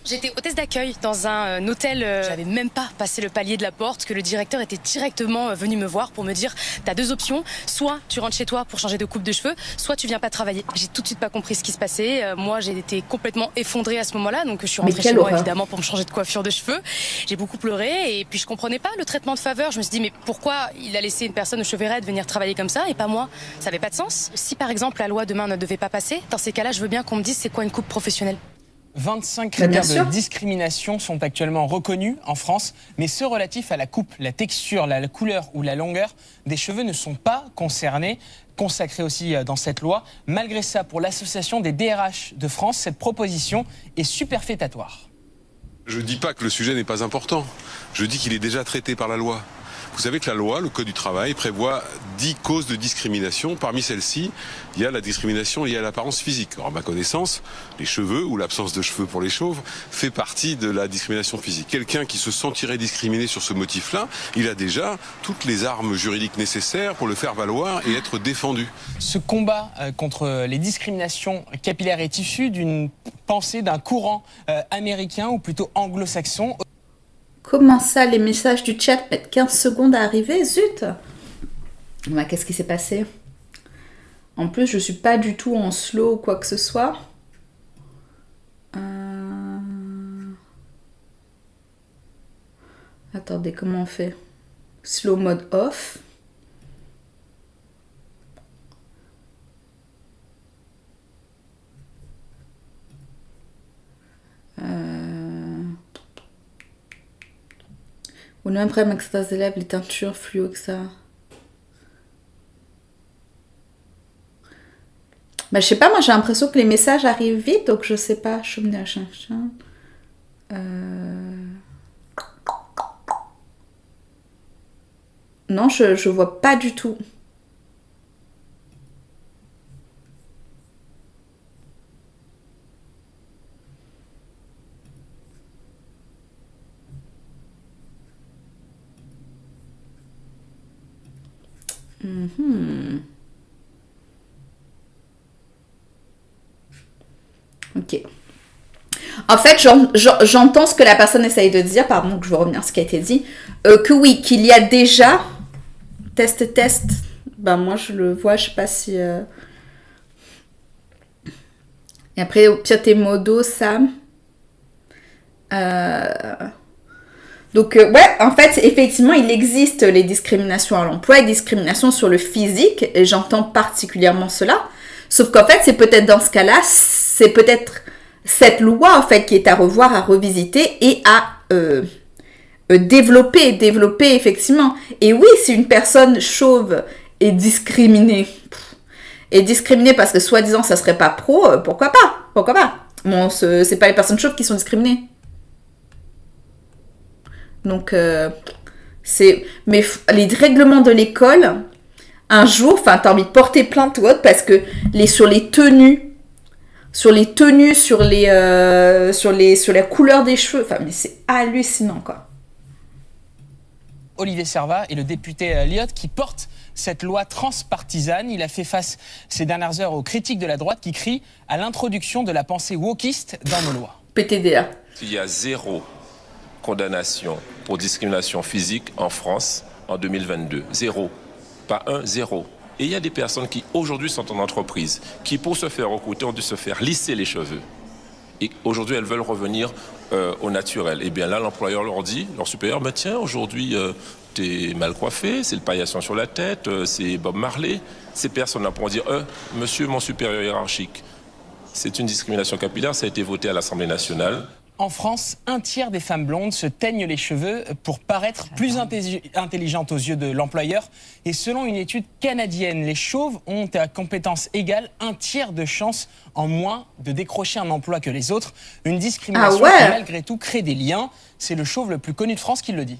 [SPEAKER 13] J'étais hôtesse d'accueil dans un hôtel. J'avais même pas passé le palier de la porte que le directeur était directement venu me voir pour me dire t'as deux options, soit tu rentres chez toi pour changer de coupe de cheveux, soit tu viens pas travailler. J'ai tout de suite pas compris ce qui se passait. Moi, j'ai été complètement effondrée à ce moment-là, donc je suis rentrée chez moi évidemment pour me changer de coiffure de cheveux. J'ai beaucoup pleuré et puis je comprenais pas le traitement de faveur. Je me suis dit mais pourquoi il a laissé une personne aux cheveux raides venir travailler comme ça et pas moi? Ça avait pas de sens. Si par exemple la loi demain ne devait pas passer, dans ces cas-là, je veux bien qu'on me dise c'est quoi une coupe professionnelle.
[SPEAKER 10] 25 critères de discrimination sont actuellement reconnus en France, mais ceux relatifs à la coupe, la texture, la couleur ou la longueur des cheveux ne sont pas concernés, consacrés aussi dans cette loi. Malgré ça, pour l'Association des DRH de France, cette proposition est superfétatoire.
[SPEAKER 14] Je ne dis pas que le sujet n'est pas important, je dis qu'il est déjà traité par la loi. Vous savez que la loi, le Code du travail, prévoit 10 causes de discrimination. Parmi celles-ci, il y a la discrimination liée à l'apparence physique. Alors, à ma connaissance, les cheveux ou l'absence de cheveux pour les chauves fait partie de la discrimination physique. Quelqu'un qui se sentirait discriminé sur ce motif-là, il a déjà toutes les armes juridiques nécessaires pour le faire valoir et être défendu.
[SPEAKER 10] Ce combat contre les discriminations capillaires est issu d'une pensée d'un courant américain ou plutôt anglo-saxon.
[SPEAKER 3] Comment ça, les messages du chat mettent 15 secondes à arriver? Zut! Bah, qu'est-ce qui s'est passé? En plus, je suis pas du tout en slow ou quoi que ce soit. Attendez, comment on fait? Slow mode off. On a un problème avec certains élèves, les teintures fluo que ça. Bah, je sais pas, moi j'ai l'impression que les messages arrivent vite, donc je sais pas. Non, je vois pas du tout. Ok. En fait, j'entends ce que la personne essaye de dire, pardon, que je vais revenir à ce qui a été dit, que oui, qu'il y a déjà test, ben moi je le vois, je sais pas si... Et après, au pire, tes modos, Sam. Donc, ouais, en fait, effectivement, il existe les discriminations à l'emploi et discriminations sur le physique, et j'entends particulièrement cela. Sauf qu'en fait, c'est peut-être dans ce cas-là, c'est peut-être cette loi, en fait, qui est à revoir, à revisiter et à développer, effectivement. Et oui, si une personne chauve est discriminée parce que, soi-disant, ça serait pas pro, pourquoi pas. Bon, c'est pas les personnes chauves qui sont discriminées. Donc, mais les règlements de l'école, un jour, enfin, t'as envie de porter plainte ou autre parce que sur la couleur des cheveux, enfin, mais c'est hallucinant, quoi.
[SPEAKER 10] Olivier Servat et le député Liot qui porte cette loi transpartisane. Il a fait face ces dernières heures aux critiques de la droite qui crient à l'introduction de la pensée wokiste dans nos lois.
[SPEAKER 3] PTDA.
[SPEAKER 7] Il y a 0 condamnation pour discrimination physique en France en 2022. 0. Pas 1, 0. Et il y a des personnes qui aujourd'hui sont en entreprise, qui pour se faire recruter ont dû se faire lisser les cheveux. Et aujourd'hui, elles veulent revenir au naturel. Et bien là, l'employeur leur dit, leur supérieur, bah, tiens, aujourd'hui, t'es mal coiffé, c'est le paillasson sur la tête, c'est Bob Marley. Ces personnes-là pourront dire, monsieur mon supérieur hiérarchique, c'est une discrimination capillaire, ça a été voté à l'Assemblée nationale.
[SPEAKER 10] En France, un tiers des femmes blondes se teignent les cheveux pour paraître plus intelligentes aux yeux de l'employeur. Et selon une étude canadienne, les chauves ont à compétences égales un tiers de chance en moins de décrocher un emploi que les autres. Une discrimination qui, malgré tout, crée des liens. C'est le chauve le plus connu de France qui le dit.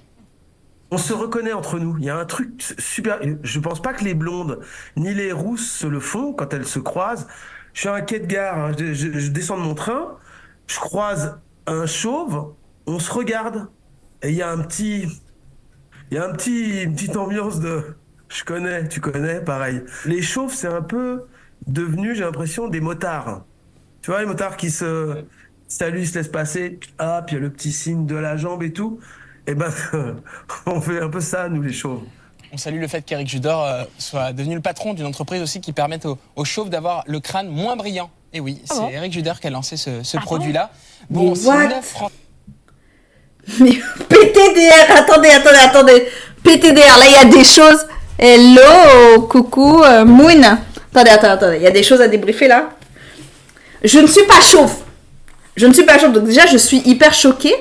[SPEAKER 15] On se reconnaît entre nous. Il y a un truc super... Je pense pas que les blondes ni les rousses se le font quand elles se croisent. Je suis à un quai de gare, hein. Je descends de mon train, je croise un chauve, on se regarde et il y a une petite ambiance de je connais, tu connais, pareil. Les chauves, c'est un peu devenu, j'ai l'impression, des motards. Tu vois, les motards qui se saluent, se laissent passer, ah, puis il y a le petit signe de la jambe et tout. Et ben, on fait un peu ça, nous, les chauves.
[SPEAKER 10] On salue le fait qu'Éric Judor soit devenu le patron d'une entreprise aussi qui permette aux chauves d'avoir le crâne moins brillant. Et oui, c'est Éric Judor qui a lancé ce produit-là. Bon, c'est 9 francs.
[SPEAKER 3] Mais PTDR, attendez. PTDR, là, il y a des choses. Hello, coucou, Moon. Attendez, il y a des choses à débriefer, là. Je ne suis pas chauve. Donc déjà, je suis hyper choquée.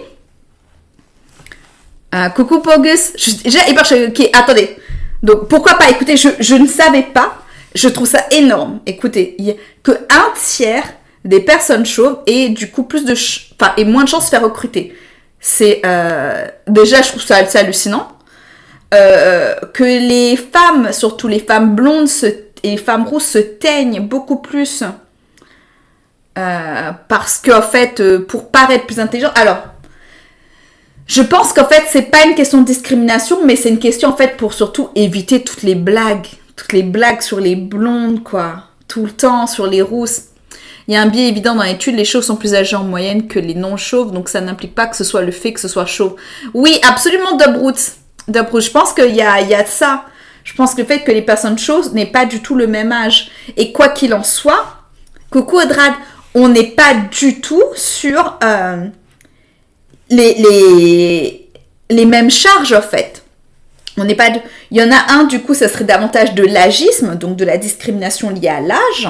[SPEAKER 3] Coucou Pogus, je suis déjà hyper choquée. Ok, attendez. Donc, pourquoi pas? Écoutez, je ne savais pas. Je trouve ça énorme. Écoutez, il y a que un tiers des personnes chauves et du coup et moins de chances de se faire recruter. C'est déjà, je trouve ça assez hallucinant. Que les femmes, surtout les femmes blondes et les femmes rousses, se teignent beaucoup plus parce qu'en fait, pour paraître plus intelligent. Alors, je pense qu'en fait, c'est pas une question de discrimination, mais c'est une question en fait pour surtout éviter toutes les blagues sur les blondes, quoi. Tout le temps, sur les rousses. Il y a un biais évident dans l'étude, les chauves sont plus âgés en moyenne que les non-chauves, donc ça n'implique pas que ce soit le fait que ce soit chauve. Oui, absolument, Dubroots. Je pense qu'il y a de ça. Je pense que le fait que les personnes chauves n'aient pas du tout le même âge. Et quoi qu'il en soit, coucou Audrad, on n'est pas du tout sur les mêmes charges, en fait. On n'est pas... Il y en a un, du coup, ça serait davantage de l'agisme, donc de la discrimination liée à l'âge.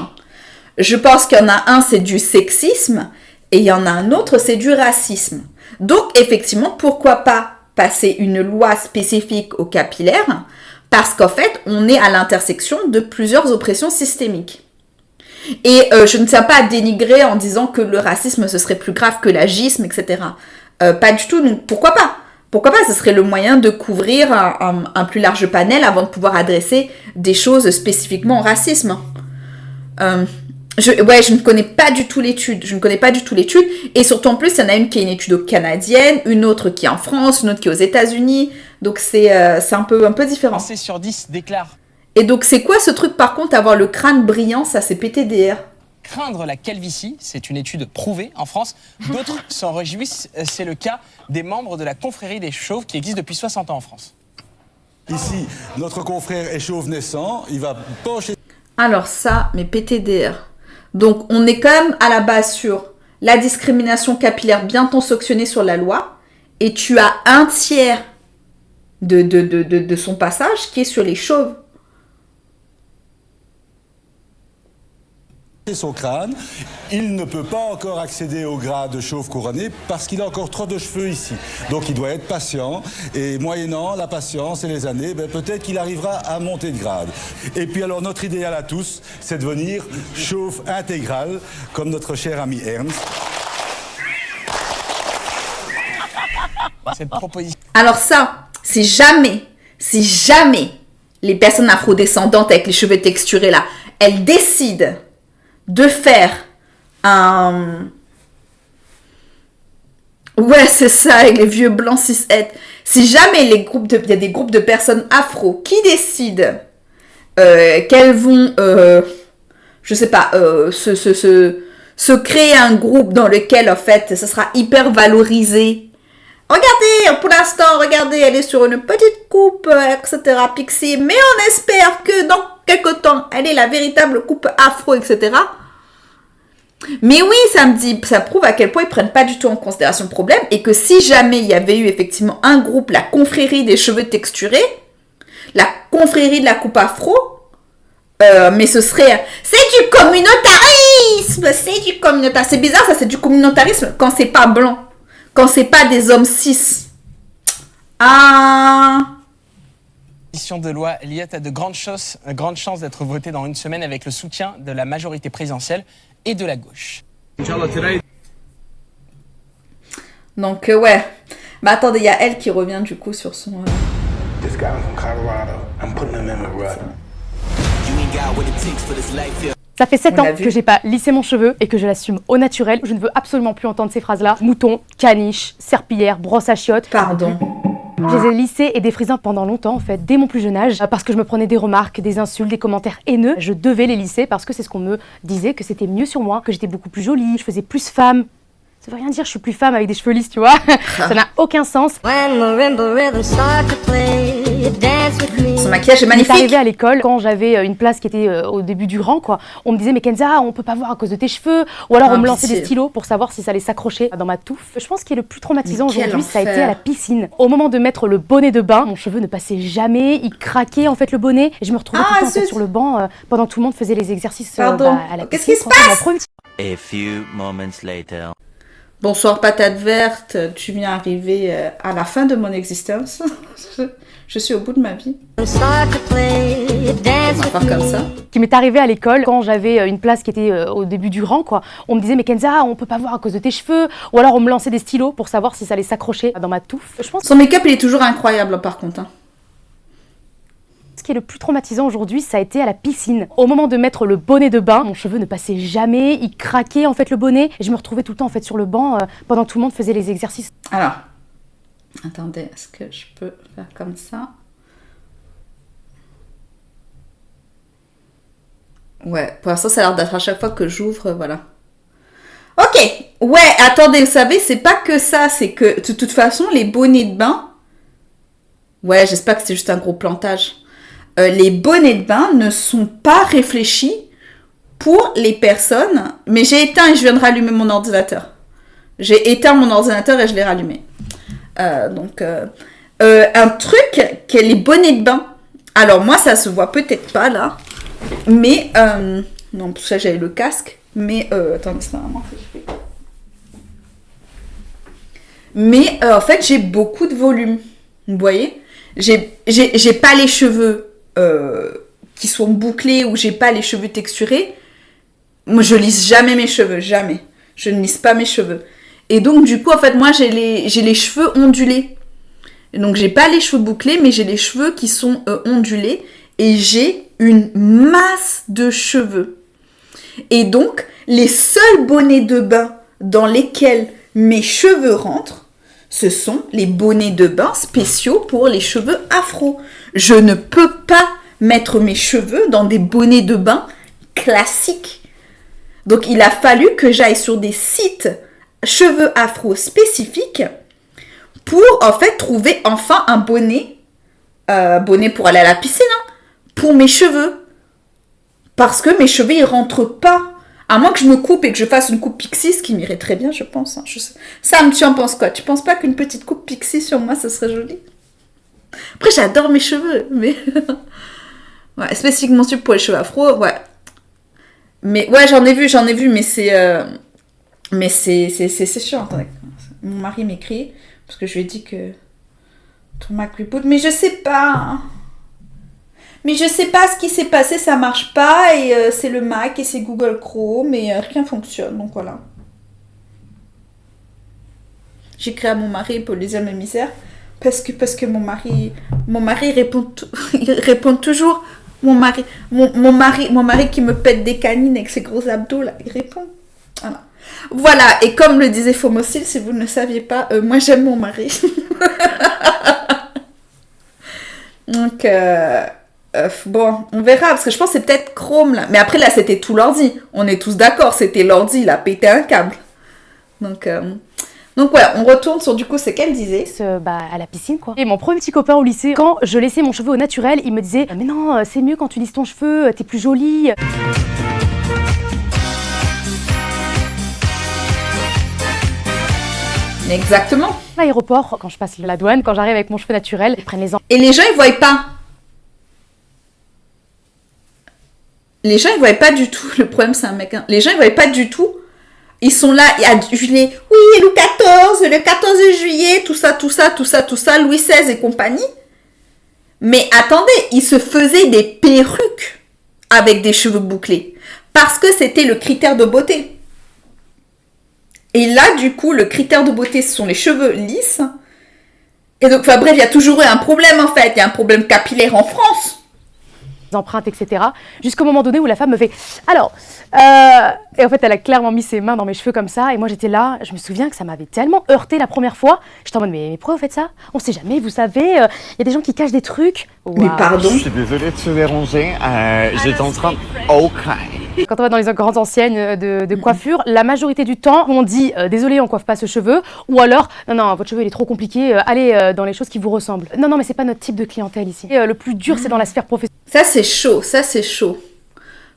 [SPEAKER 3] Je pense qu'il y en a un, c'est du sexisme, et il y en a un autre, c'est du racisme. Donc, effectivement, pourquoi pas passer une loi spécifique au capillaire? Parce qu'en fait, on est à l'intersection de plusieurs oppressions systémiques. Et je ne tiens pas à dénigrer en disant que le racisme, ce serait plus grave que l'agisme, etc. Pas du tout, donc pourquoi pas? Pourquoi pas? Ce serait le moyen de couvrir un plus large panel avant de pouvoir adresser des choses spécifiquement au racisme. Je ne connais pas du tout l'étude. Et surtout, en plus, il y en a une qui est une étude canadienne, une autre qui est en France, une autre qui est aux États-Unis. Donc, c'est un peu différent.
[SPEAKER 10] Français sur 10 déclarent.
[SPEAKER 3] Et donc, c'est quoi ce truc, par contre, avoir le crâne brillant, ça, c'est PTDR?
[SPEAKER 10] Craindre la calvitie, c'est une étude prouvée en France. D'autres s'en réjouissent. C'est le cas des membres de la confrérie des chauves qui existe depuis 60 ans en France.
[SPEAKER 16] Ici, notre confrère est chauve naissant. Il va pencher...
[SPEAKER 3] Alors ça, mais PTDR. Donc, on est quand même à la base sur la discrimination capillaire bientôt sanctionnée sur la loi. Et tu as un tiers de son passage qui est sur les chauves.
[SPEAKER 16] Son crâne, il ne peut pas encore accéder au grade de chauve couronné parce qu'il a encore trop de cheveux ici. Donc il doit être patient et moyennant la patience et les années, peut-être qu'il arrivera à monter de grade. Et puis alors notre idéal à tous, c'est de devenir chauve intégral comme notre cher ami Ernst.
[SPEAKER 10] Cette proposition.
[SPEAKER 3] Alors ça, si jamais les personnes afrodescendantes avec les cheveux texturés là, elles décident de faire un... Ouais, c'est ça, avec les vieux blancs cis-het. Si jamais il y a des groupes de personnes afro qui décident qu'elles vont, je sais pas, se créer un groupe dans lequel, en fait, ça sera hyper valorisé. Regardez, pour l'instant, regardez, elle est sur une petite coupe, etc., pixie, mais on espère que dans quelque temps, elle est la véritable coupe afro, etc. Mais oui, ça prouve à quel point ils prennent pas du tout en considération le problème et que si jamais il y avait eu effectivement un groupe, la confrérie des cheveux texturés, la confrérie de la coupe afro, mais ce serait... C'est du communautarisme! C'est bizarre, ça, c'est du communautarisme quand c'est pas blanc. Quand c'est pas des hommes cis. Ah...
[SPEAKER 10] De loi, l'IAT a de grandes chances d'être votée dans une semaine avec le soutien de la majorité présidentielle et de la gauche.
[SPEAKER 3] Donc ouais. Mais attendez, il y a elle qui revient du coup sur son...
[SPEAKER 17] Ça fait 7 ans que j'ai pas lissé mon cheveu et que je l'assume au naturel. Je ne veux absolument plus entendre ces phrases-là. Mouton, caniche, serpillière, brosse à chiottes.
[SPEAKER 3] Pardon.
[SPEAKER 17] Je les ai lissés et défrisés pendant longtemps en fait, dès mon plus jeune âge, parce que je me prenais des remarques, des insultes, des commentaires haineux. Je devais les lisser parce que c'est ce qu'on me disait, que c'était mieux sur moi, que j'étais beaucoup plus jolie, je faisais plus femme. Ça veut rien dire, je suis plus femme avec des cheveux lisses, tu vois. Ça n'a aucun sens.
[SPEAKER 3] Son maquillage est magnifique.
[SPEAKER 17] Arrivé à l'école, quand j'avais une place qui était au début du rang, quoi, on me disait mais Kenza, on peut pas voir à cause de tes cheveux, ou alors on me lançait des stylos pour savoir si ça allait s'accrocher dans ma touffe. Je pense qu'il est le plus traumatisant aujourd'hui, ça a été à la piscine. Au moment de mettre le bonnet de bain, mon cheveu ne passait jamais, il craquait en fait le bonnet, et je me retrouvais tout le temps en fait, sur le banc pendant que tout le monde faisait les exercices à la piscine.
[SPEAKER 3] Qu'est-ce qui se passe?
[SPEAKER 18] A few moments later.
[SPEAKER 3] Bonsoir patate verte, tu viens arriver à la fin de mon existence. Je suis au bout de ma vie. On va faire comme ça.
[SPEAKER 17] Qui m'est arrivé à l'école quand j'avais une place qui était au début du rang, quoi. On me disait mais Kenza, on peut pas voir à cause de tes cheveux, ou alors on me lançait des stylos pour savoir si ça allait s'accrocher dans ma touffe. Je pense.
[SPEAKER 3] Son make-up il est toujours incroyable par contre. Hein.
[SPEAKER 17] Ce qui est le plus traumatisant aujourd'hui, ça a été à la piscine. Au moment de mettre le bonnet de bain, mon cheveu ne passait jamais, il craquait en fait le bonnet, et je me retrouvais tout le temps en fait sur le banc pendant que tout le monde faisait les exercices.
[SPEAKER 3] Alors, attendez, est-ce que je peux faire comme ça? Ouais, pour l'instant ça a l'air d'être à chaque fois que j'ouvre, voilà. Ok, ouais, attendez, vous savez, c'est pas que ça, c'est que de toute façon, les bonnets de bain... Ouais, j'espère que c'est juste un gros plantage. Les bonnets de bain ne sont pas réfléchis pour les personnes... Mais j'ai éteint et je viens de rallumer mon ordinateur. J'ai éteint mon ordinateur et je l'ai rallumé. Un truc que les bonnets de bain... Alors moi, ça se voit peut-être pas là. Mais... non, pour ça j'avais le casque. Mais... attendez, c'est vraiment... Mais en fait, j'ai beaucoup de volume. Vous voyez ? J'ai pas les cheveux qui sont bouclés ou j'ai pas les cheveux texturés. Moi, je lisse jamais mes cheveux, jamais. Je ne lisse pas mes cheveux. Et donc, du coup, en fait, moi, j'ai les cheveux ondulés. Et donc, j'ai pas les cheveux bouclés, mais j'ai les cheveux qui sont ondulés. Et j'ai une masse de cheveux. Et donc, les seuls bonnets de bain dans lesquels mes cheveux rentrent, ce sont les bonnets de bain spéciaux pour les cheveux afro. Je ne peux pas mettre mes cheveux dans des bonnets de bain classiques. Donc, il a fallu que j'aille sur des sites cheveux afro spécifiques pour, en fait, trouver enfin un bonnet, bonnet pour aller à la piscine, hein, pour mes cheveux. Parce que mes cheveux, ils rentrent pas. À moins que je me coupe et que je fasse une coupe pixie, ce qui m'irait très bien, je pense. Hein. Sam, tu en penses quoi? Tu penses pas qu'une petite coupe pixie sur moi, ce serait joli? Après, j'adore mes cheveux, mais... ouais, spécifiquement pour les cheveux afro, ouais. Mais ouais, j'en ai vu, mais c'est... mais c'est chiant, attendez. Mon mari m'écrit, parce que je lui ai dit que... ton Mac reboot, mais je sais pas... hein. Mais je sais pas ce qui s'est passé, ça marche pas, et c'est le Mac et c'est Google Chrome, et rien fonctionne, donc voilà. J'écris à mon mari pour lui dire mes misères, parce que mon mari répond, il répond toujours, mon mari qui me pète des canines avec ses gros abdos là, il répond. Voilà, et comme le disait Fomocil, si vous ne le saviez pas, moi j'aime mon mari. Donc... bon, on verra, parce que je pense que c'est peut-être Chrome, là. Mais après, là, c'était tout l'ordi. On est tous d'accord, c'était l'ordi, il a pété un câble. Donc ouais, on retourne sur, du coup, c'est qu'elle disait
[SPEAKER 17] à la piscine, quoi. Et mon premier petit copain au lycée, quand je laissais mon cheveu au naturel, il me disait « Mais non, c'est mieux quand tu lisses ton cheveu, t'es plus jolie ».
[SPEAKER 3] Exactement.
[SPEAKER 17] À l'aéroport, quand je passe la douane, quand j'arrive avec mon cheveu naturel, ils prennent les
[SPEAKER 3] Et les gens, ils voient pas. Les gens, ils voyaient pas du tout. Le problème, c'est un mec. Hein. Les gens, ils voyaient pas du tout. Ils sont là, il y a juillet. Oui, le 14 juillet, tout ça, Louis XVI et compagnie. Mais attendez, ils se faisaient des perruques avec des cheveux bouclés. Parce que c'était le critère de beauté. Et là, du coup, le critère de beauté, ce sont les cheveux lisses. Et donc, enfin bref, il y a toujours eu un problème, en fait. Il y a un problème capillaire en France.
[SPEAKER 17] Empreintes, etc. Jusqu'au moment donné où la femme me fait alors et en fait elle a clairement mis ses mains dans mes cheveux comme ça et moi j'étais là, je me souviens que ça m'avait tellement heurté la première fois, j'étais en mode mais pourquoi vous faites ça? On sait jamais, vous savez, il y a des gens qui cachent des trucs.
[SPEAKER 3] Mais pardon,
[SPEAKER 19] je suis désolée de te déranger, j'étais en train
[SPEAKER 17] Quand on va dans les grandes enseignes de coiffure, la majorité du temps on dit désolé on coiffe pas ce cheveu, ou alors non votre cheveu il est trop compliqué, allez dans les choses qui vous ressemblent. Non mais c'est pas notre type de clientèle ici. Et, le plus dur c'est dans la sphère professionnelle.
[SPEAKER 3] Ça c'est chaud.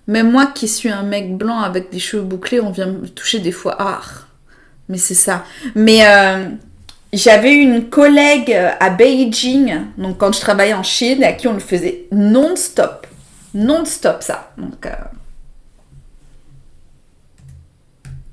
[SPEAKER 3] Même moi qui suis un mec blanc avec des cheveux bouclés, on vient me toucher des fois. Ah, mais c'est ça. Mais j'avais une collègue à Beijing, donc quand je travaillais en Chine, à qui on le faisait non-stop. Non-stop ça. Donc...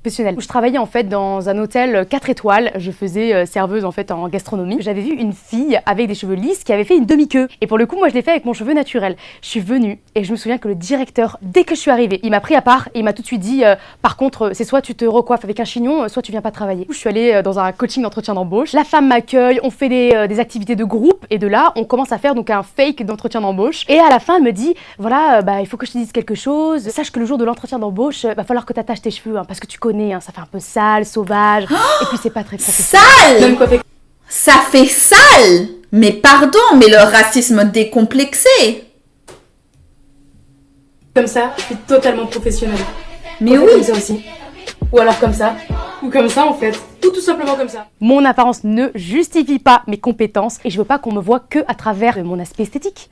[SPEAKER 17] professionnelle. Je travaillais en fait dans un hôtel 4 étoiles, je faisais serveuse en fait en gastronomie. J'avais vu une fille avec des cheveux lisses qui avait fait une demi-queue. Et pour le coup, moi je l'ai fait avec mon cheveu naturel. Je suis venue et je me souviens que le directeur, dès que je suis arrivée, il m'a pris à part et il m'a tout de suite dit par contre, c'est soit tu te recoiffes avec un chignon, soit tu viens pas travailler. Je suis allée dans un coaching d'entretien d'embauche. La femme m'accueille, on fait des activités de groupe et de là, on commence à faire donc un fake d'entretien d'embauche. Et à la fin, elle me dit voilà, il faut que je te dise quelque chose. Sache que le jour de l'entretien d'embauche, va falloir que tu attaches tes cheveux hein, parce que tu connais. Ça fait un peu sale, sauvage, et puis c'est pas très
[SPEAKER 3] professionnel. Sale! Ça fait sale! Mais pardon, mais le racisme décomplexé!
[SPEAKER 17] Comme ça, je suis totalement professionnelle.
[SPEAKER 3] Mais oui!
[SPEAKER 17] Comme ça aussi. Ou alors comme ça, ou comme ça en fait. Ou tout simplement comme ça. Mon apparence ne justifie pas mes compétences, et je veux pas qu'on me voit que à travers mon aspect esthétique.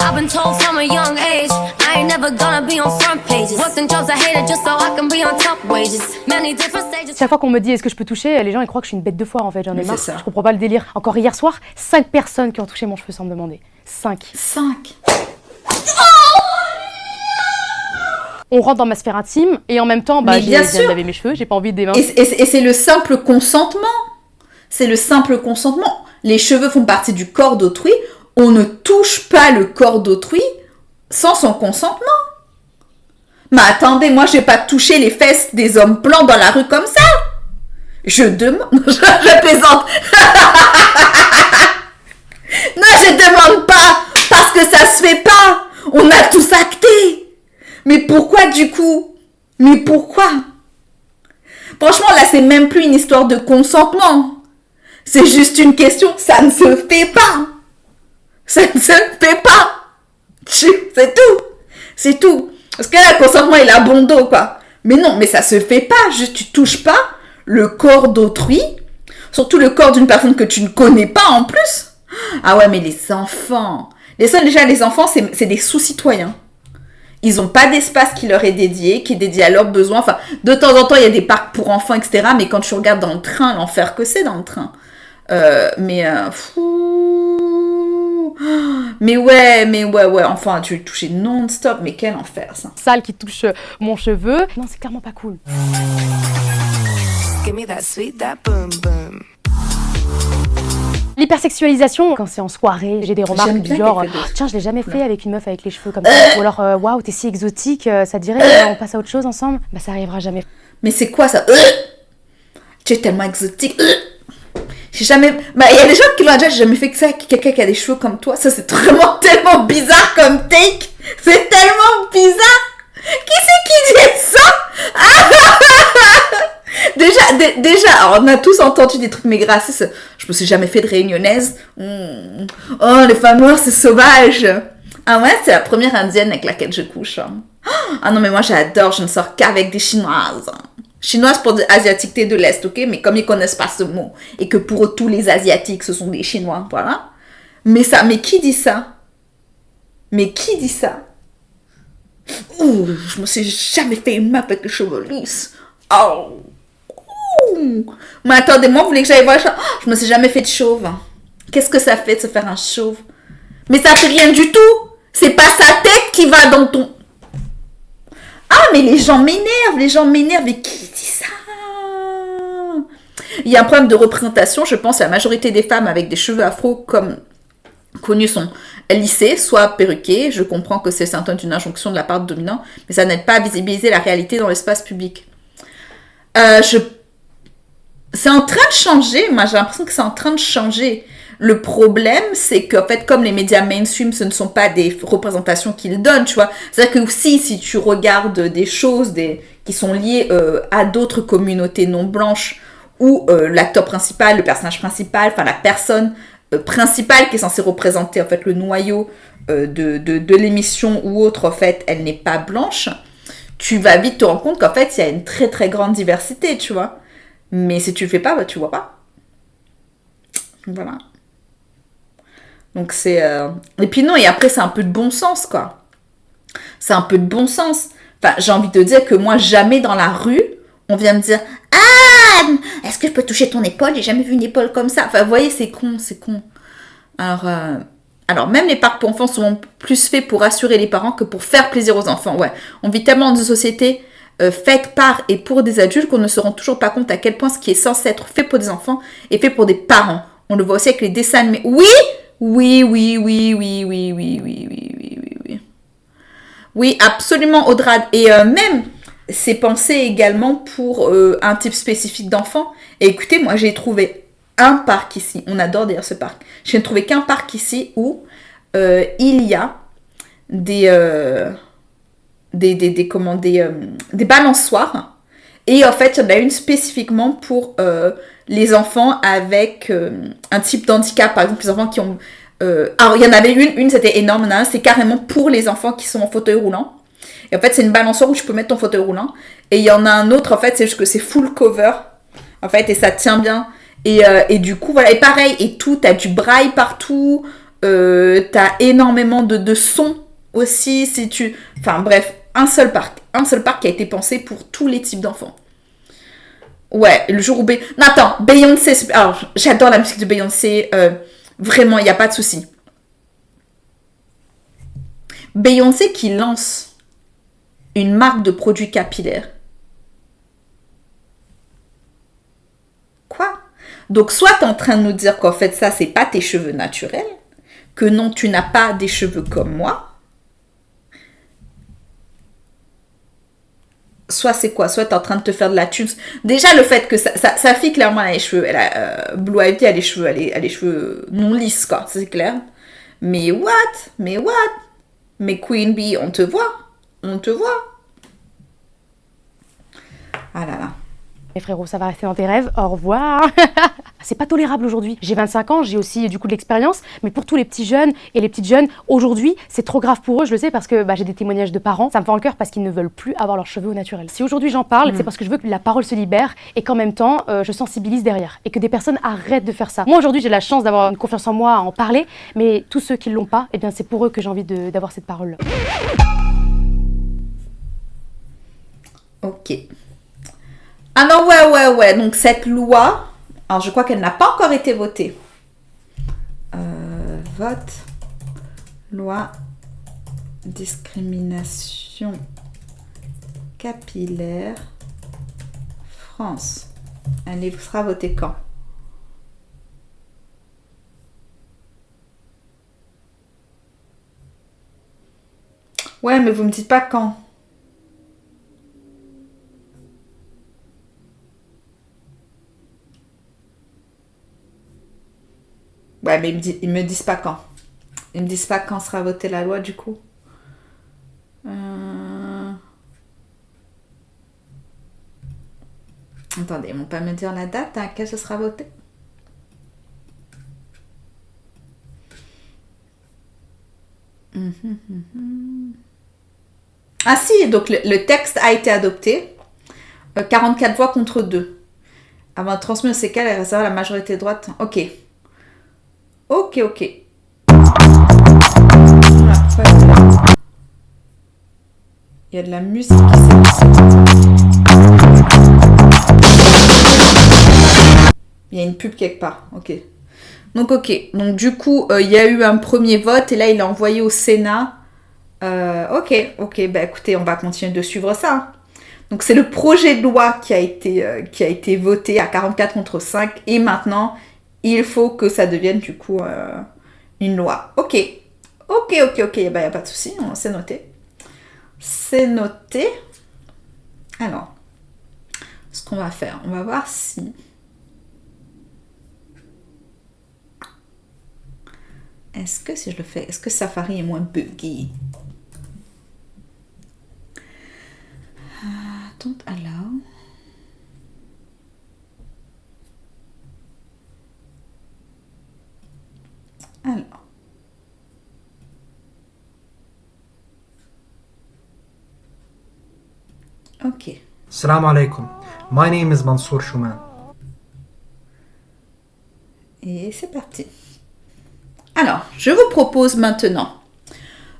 [SPEAKER 20] I've been told from a young age I ain't never gonna be on front pages. Working jobs I hated just so I can be on top wages. Many different stages.
[SPEAKER 17] Chaque fois qu'on me dit est-ce que je peux toucher, les gens ils croient que je suis une bête de foire en fait, j'en ai marre. Je comprends pas le délire. Encore hier soir, 5 personnes qui ont touché mon cheveu sans me demander. 5. On rentre dans ma sphère intime et en même temps j'ai bien lavé mes cheveux, j'ai pas envie de démincer.
[SPEAKER 3] Et c'est le simple consentement. C'est le simple consentement. Les cheveux font partie du corps d'autrui. On ne touche pas le corps d'autrui sans son consentement. Mais attendez, moi, je vais pas toucher les fesses des hommes blancs dans la rue comme ça. Je demande... je plaisante. Non, je demande pas. Parce que ça se fait pas. On a tous acté. Mais pourquoi, du coup? Mais pourquoi? Franchement, là, c'est même plus une histoire de consentement. C'est juste une question. Ça ne se fait pas. Ça ne se fait pas. C'est tout. C'est tout. Parce que là, le consentement, il a bon dos, quoi. Mais non, mais ça se fait pas. Juste, tu touches pas le corps d'autrui. Surtout le corps d'une personne que tu ne connais pas, en plus. Ah ouais, mais les enfants. Déjà, les enfants, c'est des sous-citoyens. Ils n'ont pas d'espace qui leur est dédié, qui est dédié à leurs besoins. Enfin, de temps en temps, il y a des parcs pour enfants, etc. Mais quand tu regardes dans le train, l'enfer que c'est dans le train. Mais ouais. Enfin, tu es touché non-stop. Mais quel enfer, ça.
[SPEAKER 17] Sale qui touche mon cheveu. Non, c'est clairement pas cool.
[SPEAKER 20] Give me that sweet, that boom boom.
[SPEAKER 17] L'hypersexualisation, quand c'est en soirée, j'ai des remarques du genre tiens, je l'ai jamais fait avec une meuf avec les cheveux comme ça. Ou alors waouh, t'es si exotique, ça dirait on passe à autre chose ensemble. Bah ça arrivera jamais.
[SPEAKER 3] Mais c'est quoi ça? Tu es tellement exotique. J'ai jamais. Bah il y a des gens qui l'ont déjà, j'ai jamais fait que ça avec quelqu'un qui a des cheveux comme toi. Ça c'est vraiment tellement bizarre comme take. C'est tellement bizarre. Qui c'est qui dit ça? Déjà, alors, on a tous entendu des trucs méga racistes. Je me suis jamais fait de réunionnaise. Oh, les femmes noires, c'est sauvage. Ah ouais, c'est la première indienne avec laquelle je couche. Ah non, mais moi j'adore, je ne sors qu'avec des chinoises. Chinoises pour des asiatiques de l'Est, ok? Mais comme ils connaissent pas ce mot, et que pour eux, tous les asiatiques, ce sont des chinois, voilà. Mais qui dit ça? Mais qui dit ça? Ouh, je me suis jamais fait une meuf avec les cheveux lisses. Oh! Mais attendez, moi, vous voulez que j'aille voir ça? Je me suis jamais fait de chauve. Qu'est-ce que ça fait de se faire un chauve? Mais ça fait rien du tout. C'est pas sa tête qui va dans ton... Ah, mais les gens m'énervent. Mais qui dit ça? Il y a un problème de représentation. Je pense à la majorité des femmes avec des cheveux afro comme connus sont lissés, soit perruqués. Je comprends que c'est symptôme d'une injonction de la part de dominants, mais ça n'aide pas à visibiliser la réalité dans l'espace public. C'est en train de changer. Moi, j'ai l'impression que c'est en train de changer. Le problème, c'est qu'en fait, comme les médias mainstream, ce ne sont pas des représentations qu'ils donnent, tu vois. C'est-à-dire que aussi, si tu regardes des choses qui sont liées à d'autres communautés non blanches, où l'acteur principal, le personnage principal, enfin la personne principale qui est censée représenter en fait le noyau de l'émission ou autre, en fait, elle n'est pas blanche, tu vas vite te rendre compte qu'en fait, il y a une très très grande diversité, tu vois. Mais si tu le fais pas, bah, tu vois pas. Voilà. Donc c'est... Et puis non, et après c'est un peu de bon sens, quoi. C'est un peu de bon sens. Enfin, j'ai envie de dire que moi, jamais dans la rue, on vient me dire « Ah, est-ce que je peux toucher ton épaule? J'ai jamais vu une épaule comme ça. » Enfin, vous voyez, c'est con. Alors, même les parcs pour enfants sont plus faits pour rassurer les parents que pour faire plaisir aux enfants. Ouais, on vit tellement dans une société faite par et pour des adultes qu'on ne se rend toujours pas compte à quel point ce qui est censé être fait pour des enfants est fait pour des parents. On le voit aussi avec les dessins animés. Oui, absolument, Audrade. Et même, c'est pensé également pour un type spécifique d'enfant. Et écoutez, moi, j'ai trouvé un parc ici. On adore d'ailleurs ce parc. Je n'ai trouvé qu'un parc ici où il y a des balançoires. Et en fait, il y en a une spécifiquement pour les enfants avec un type d'handicap. Par exemple, les enfants qui ont... alors, il y en avait une c'était énorme. C'est carrément pour les enfants qui sont en fauteuil roulant. Et en fait, c'est une balançoire où tu peux mettre ton fauteuil roulant. Et il y en a un autre, en fait, c'est juste que c'est full cover. En fait, et ça tient bien. Et du coup, voilà. Et pareil, et tout, t'as du braille partout. T'as énormément de sons aussi. Si tu... Enfin, bref, un seul parc qui a été pensé pour tous les types d'enfants. Ouais, le jour où... Non, attends, Beyoncé... Alors, j'adore la musique de Beyoncé. Vraiment, il n'y a pas de souci. Beyoncé qui lance une marque de produits capillaires. Quoi? Donc, soit tu es en train de nous dire qu'en fait, ça, c'est pas tes cheveux naturels, que non, tu n'as pas des cheveux comme moi. soit c'est quoi? Soit t'es en train de te faire de la thune. Déjà, le fait que sa fille, clairement, elle a les cheveux. Blue Ivy, elle a les cheveux non lisses, quoi. C'est clair. Mais what? Mais Queen Bee, on te voit. Ah là là.
[SPEAKER 17] Et frérot, ça va rester dans tes rêves. Au revoir. C'est pas tolérable aujourd'hui. J'ai 25 ans, j'ai aussi du coup de l'expérience, mais pour tous les petits jeunes et les petites jeunes, aujourd'hui, c'est trop grave pour eux, je le sais, parce que j'ai des témoignages de parents. Ça me fait le cœur parce qu'ils ne veulent plus avoir leurs cheveux au naturel. Si aujourd'hui j'en parle, c'est parce que je veux que la parole se libère et qu'en même temps, je sensibilise derrière et que des personnes arrêtent de faire ça. Moi aujourd'hui, j'ai la chance d'avoir une confiance en moi à en parler, mais tous ceux qui l'ont pas, eh bien c'est pour eux que j'ai envie d'avoir cette parole-là.
[SPEAKER 3] Ok. Ah non, ouais. Donc cette loi, alors je crois qu'elle n'a pas encore été votée. Vote. Loi discrimination capillaire France. Elle sera votée quand? Ouais, mais vous me dites pas quand. Ouais, mais ils me disent pas quand. Ils me disent pas quand sera votée la loi, du coup. Attendez, ils vont pas me dire la date à laquelle ce sera voté. Ah si, donc le texte a été adopté. 44 voix contre 2. Avant de transmettre ces cas, elle réserve la majorité droite. Ok. Il y a de la musique qui s'est... Il y a une pub quelque part. Ok. Donc du coup, il y a eu un premier vote et là, il est envoyé au Sénat. Ok. Bah écoutez, on va continuer de suivre ça. Donc c'est le projet de loi qui a été voté à 44 contre 5 et maintenant... Il faut que ça devienne du coup une loi. Ok. Ben, y a pas de souci, c'est noté. C'est noté. Alors, ce qu'on va faire, on va voir si... Est-ce que si je le fais, est-ce que Safari est moins buggy? Don't allow. Alors. Ok.
[SPEAKER 21] Salam alaikum. My name is Mansour Chouman.
[SPEAKER 3] Et c'est parti. Alors, je vous propose maintenant.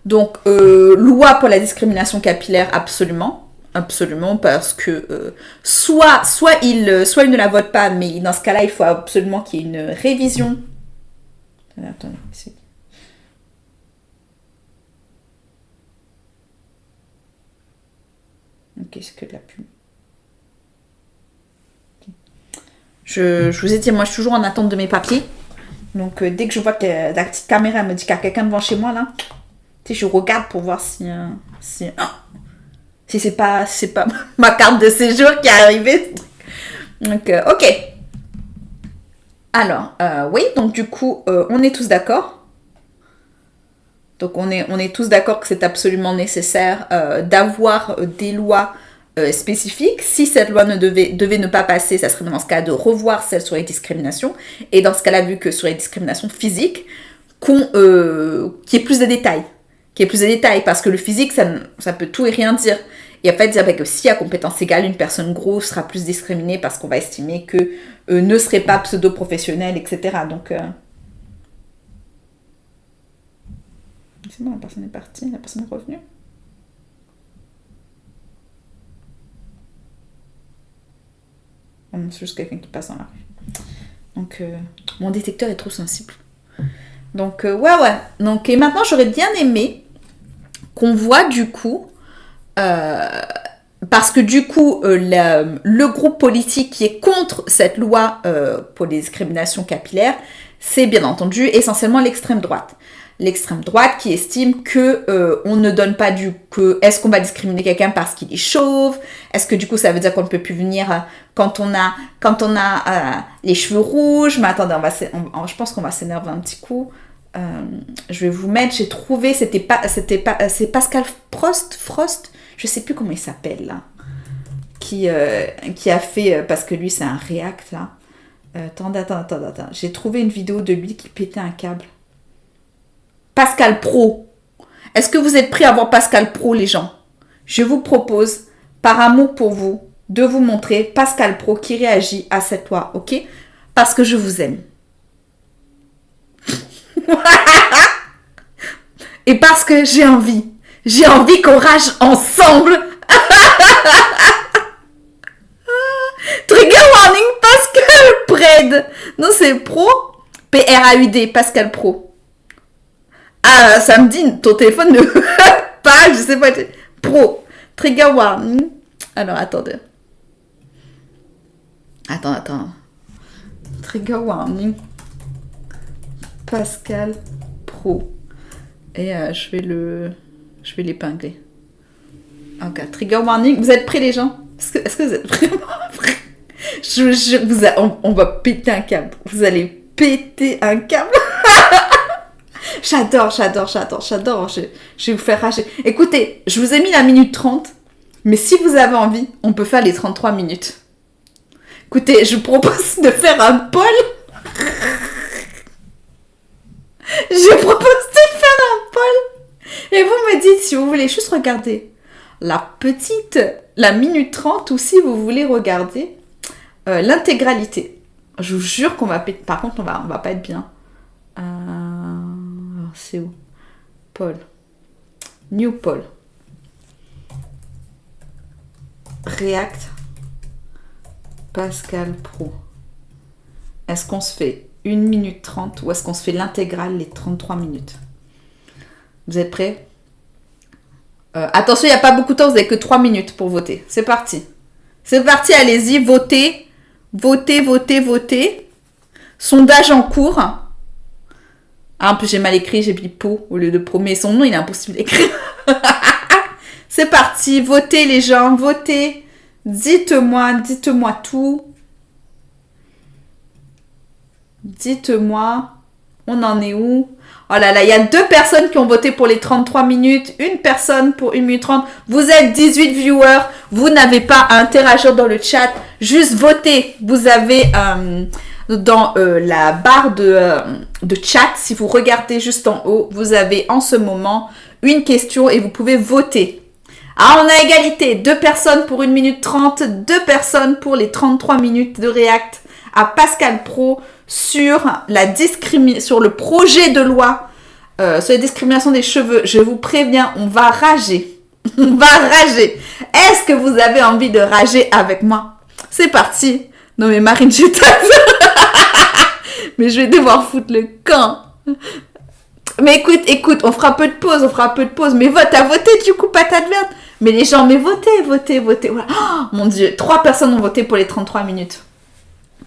[SPEAKER 3] Donc, loi pour la discrimination capillaire, absolument. Absolument, parce que soit il ne la vote pas, mais dans ce cas-là, il faut absolument qu'il y ait une révision. Attendez, ici. Ok, c'est que de la pub. Okay. Je vous ai dit, moi je suis toujours en attente de mes papiers. Donc dès que je vois que la petite caméra me dit qu'il y a quelqu'un devant chez moi là, tu sais, je regarde pour voir si c'est pas ma carte de séjour qui est arrivée. Donc ok. Alors, oui, donc du coup, on est tous d'accord. Donc, on est tous d'accord que c'est absolument nécessaire d'avoir des lois spécifiques. Si cette loi devait ne pas passer, ça serait dans ce cas de revoir celle sur les discriminations. Et dans ce cas-là, vu que sur les discriminations physiques, qu'il y ait plus de détails. Parce que le physique, ça peut tout et rien dire. Et en fait, dire que si à compétence égale, une personne grosse sera plus discriminée parce qu'on va estimer que ne serait pas pseudo-professionnelle, etc. Donc, c'est bon, la personne est partie, la personne est revenue. Oh, c'est juste quelqu'un qui passe dans la rue. Donc, mon détecteur est trop sensible. Donc, ouais. Donc, et maintenant, j'aurais bien aimé qu'on voit du coup... parce que du coup, le groupe politique qui est contre cette loi pour les discriminations capillaires, c'est bien entendu essentiellement l'extrême droite. l'extrême droite qui estime que on ne donne pas est-ce qu'on va discriminer quelqu'un parce qu'il est chauve? Est-ce que du coup ça veut dire qu'on ne peut plus venir quand on a les cheveux rouges? Mais attendez, je pense qu'on va s'énerver un petit coup. Je vais vous mettre, j'ai trouvé, c'est Pascal Frost, je sais plus comment il s'appelle là, qui a fait, parce que lui c'est un React là. Attends. J'ai trouvé une vidéo de lui qui pétait un câble. Pascal Pro. Est-ce que vous êtes prêts à voir Pascal Pro, les gens? Je vous propose, par amour pour vous, de vous montrer Pascal Pro qui réagit à cette loi, ok? Parce que je vous aime. Et parce que j'ai envie qu'on rage ensemble. Trigger warning, Pascal Pred. Non, c'est Pro. P-R-A-U-D, Pascal Pro. Ah, ça me dit, ton téléphone ne pas, je sais pas. Pro. Trigger warning. Alors, attendez. Attends. Trigger warning. Pascal Pro. Et je vais l'épingler. Ok, trigger warning. Vous êtes prêts, les gens? Est-ce que vous êtes vraiment prêts? On va péter un câble. Vous allez péter un câble. J'adore. Je vais vous faire rager. Écoutez, je vous ai mis la minute 30. Mais si vous avez envie, on peut faire les 33 minutes. Écoutez, je vous propose de faire un poll. Je propose de faire un poll. Et vous me dites si vous voulez juste regarder la minute 30 ou si vous voulez regarder l'intégralité. Je vous jure qu'on va péter. Par contre, on va pas être bien. C'est où? Paul. New Paul. React. Pascal Pro. Est-ce qu'on se fait 1 minute 30 ou est-ce qu'on se fait l'intégrale, les 33 minutes? Vous êtes prêts? Attention, il n'y a pas beaucoup de temps, vous n'avez que 3 minutes pour voter. C'est parti. C'est parti, allez-y, votez. Votez. Sondage en cours. Ah, en plus, j'ai mal écrit, j'ai mis Pro au lieu de Pro. Mais son nom, il est impossible d'écrire. C'est parti, votez les gens, votez. Dites-moi tout. Dites-moi, on en est où? Oh là là, il y a 2 personnes qui ont voté pour les 33 minutes, 1 personne pour 1 minute 30. Vous êtes 18 viewers, vous n'avez pas à interagir dans le chat, juste votez. Vous avez dans la barre de chat, si vous regardez juste en haut, vous avez en ce moment une question et vous pouvez voter. Ah, on a égalité, 2 personnes pour 1 minute 30, 2 personnes pour les 33 minutes de React à Pascal Pro sur le projet de loi sur la discrimination des cheveux. Je vous préviens, on va rager. On va rager. Est-ce que vous avez envie de rager avec moi? C'est parti. Non mais Marine, je t'aime. Mais je vais devoir foutre le camp. Mais écoute, on fera un peu de pause. Mais vote à voter du coup, patate verte. Mais les gens, mais votez. Voilà. Oh, mon Dieu, 3 personnes ont voté pour les 33 minutes.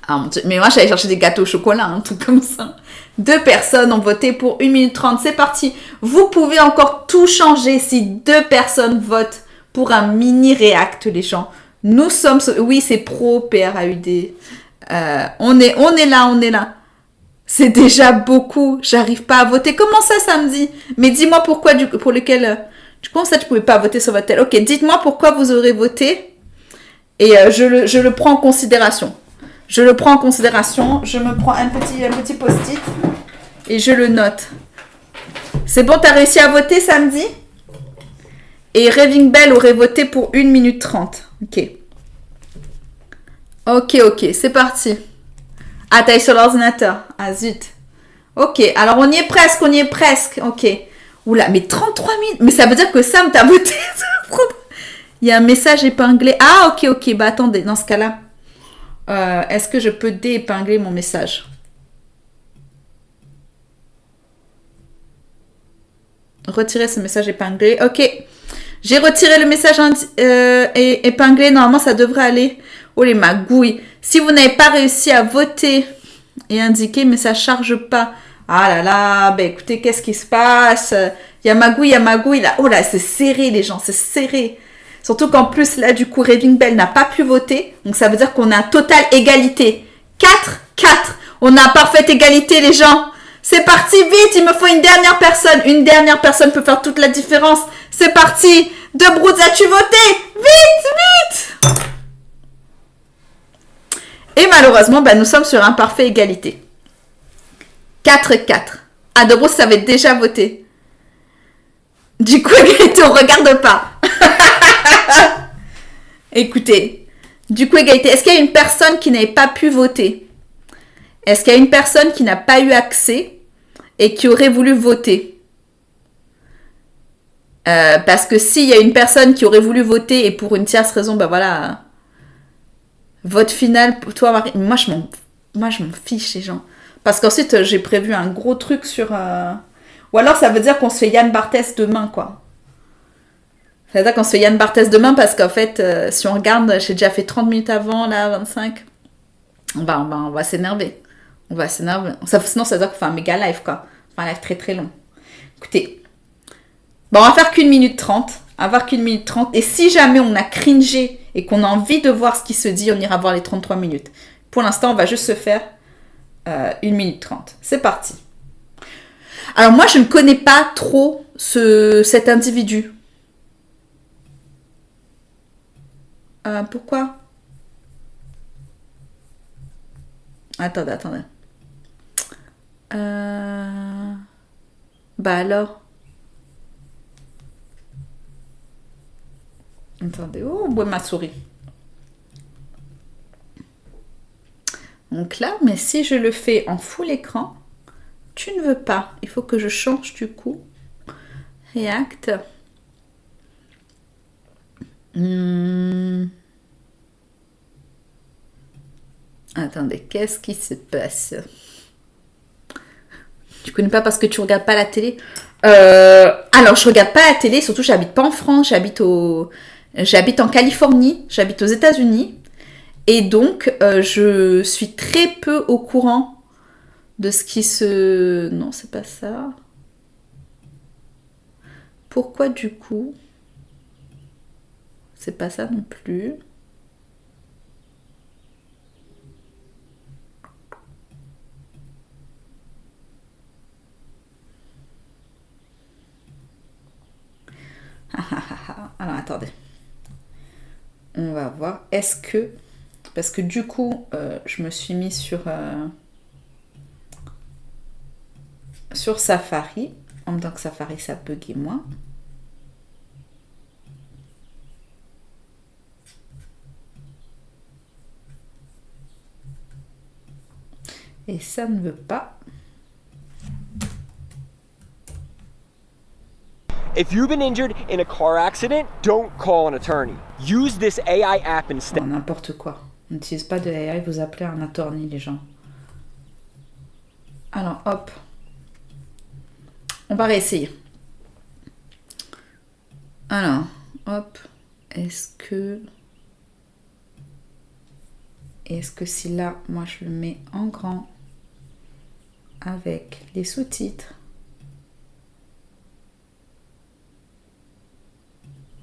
[SPEAKER 3] Ah mon Dieu, mais moi j'allais chercher des gâteaux au chocolat, un truc comme ça. 2 personnes ont voté pour 1 minute 30, c'est parti. Vous pouvez encore tout changer si 2 personnes votent pour un mini React, les gens. Nous sommes, oui c'est Pro, P-R-A-U-D. On est là. C'est déjà beaucoup, j'arrive pas à voter. Comment ça samedi? Mais dis-moi pourquoi, pour lequel... Comment ça tu pouvais pas voter sur votre tel? Ok, dites-moi pourquoi vous aurez voté. Et je le prends en considération. Je me prends un petit post-it et je le note. C'est bon, t'as réussi à voter samedi? Et Raving Bell aurait voté pour 1 minute 30. Ok, c'est parti. Ah, t'as sur l'ordinateur. Ah, zut. Ok, alors on y est presque. Ok. Oula, mais 33 minutes. Mais ça veut dire que Sam t'a voté. Il y a un message épinglé. Ah, ok. Bah attendez, dans ce cas-là. Est-ce que je peux déépingler mon message? Retirer ce message épinglé. Ok. J'ai retiré le message épinglé. Normalement, ça devrait aller. Oh les magouilles. Si vous n'avez pas réussi à voter et indiquer, mais ça ne charge pas Ah là là, ben écoutez, qu'est-ce qui se passe? Il y a magouille là. Oh là, c'est serré les gens, c'est serré. Surtout qu'en plus, là, du coup, Raving Bell n'a pas pu voter. Donc, ça veut dire qu'on a totale égalité. 4-4. On a parfaite égalité, les gens. C'est parti, vite. Il me faut une dernière personne. Une dernière personne peut faire toute la différence. C'est parti. De Broods, as-tu voté? Vite. Et malheureusement, ben, nous sommes sur un parfait égalité. 4-4. Ah, De Broods, ça avait déjà voté. Du coup, égalité, on regarde pas. Écoutez, du coup, égalité. Est-ce qu'il y a une personne qui n'avait pas pu voter? Est-ce qu'il y a une personne qui n'a pas eu accès et qui aurait voulu voter? Parce que s'il y a une personne qui aurait voulu voter et pour une tierce raison, ben voilà, vote final pour toi, Marie. Moi, je m'en fiche, les gens. Parce qu'ensuite, j'ai prévu un gros truc sur... Ou alors, ça veut dire qu'on se fait Yann Barthès demain, quoi. Ça veut dire qu'on se fait Yann Barthès demain parce qu'en fait, si on regarde, j'ai déjà fait 30 minutes avant, là, 25. On va s'énerver. On va s'énerver. Sinon, ça veut dire qu'on fait un méga live, quoi. Enfin, un live très très long. Écoutez. Bon, on va faire qu'une minute 30. On va voir qu'une minute 30. Et si jamais on a cringé et qu'on a envie de voir ce qui se dit, on ira voir les 33 minutes. Pour l'instant, on va juste se faire 1 minute 30. C'est parti. Alors moi, je ne connais pas trop cet individu. Pourquoi? Attendez. Bah alors. Attendez. Oh, où est ma souris? Donc là, mais si je le fais en full écran, tu ne veux pas. Il faut que je change du coup. React. Attendez, qu'est-ce qui se passe? Tu connais pas parce que tu regardes pas la télé? Alors, je regarde pas la télé, surtout j'habite pas en France, j'habite en Californie, j'habite aux États-Unis. Et donc, je suis très peu au courant de ce qui se... Non, c'est pas ça. Pourquoi du coup? C'est pas ça non plus. Alors, attendez. On va voir. Est-ce que... Parce que du coup, je me suis mis sur Safari. En même temps que Safari, ça buguait moins. Et ça ne veut pas.
[SPEAKER 1] If you've been injured in a car accident, don't call an attorney. Use this AI app instead.
[SPEAKER 3] Bon, n'importe quoi. N'utilise pas de AI, vous appelez un attorney, les gens. Alors, hop. On va réessayer. Alors, hop. Est-ce que si là, moi je le mets en grand avec les sous-titres.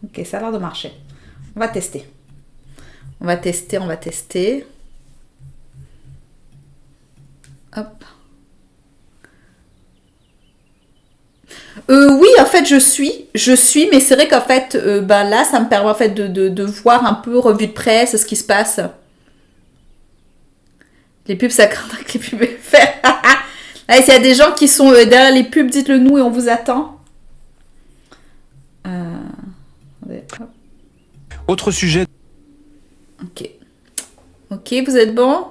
[SPEAKER 3] Ok, ça a l'air de marcher. On va tester. On va tester. Hop. Oui, en fait, je suis, mais c'est vrai qu'en fait, là, ça me permet en fait de voir un peu revue de presse, ce qui se passe. Les pubs, ça craint que les pubs faire. Allez, s'il y a des gens qui sont derrière les pubs, dites-le nous et on vous attend.
[SPEAKER 22] Autre sujet.
[SPEAKER 3] Ok, vous êtes bon?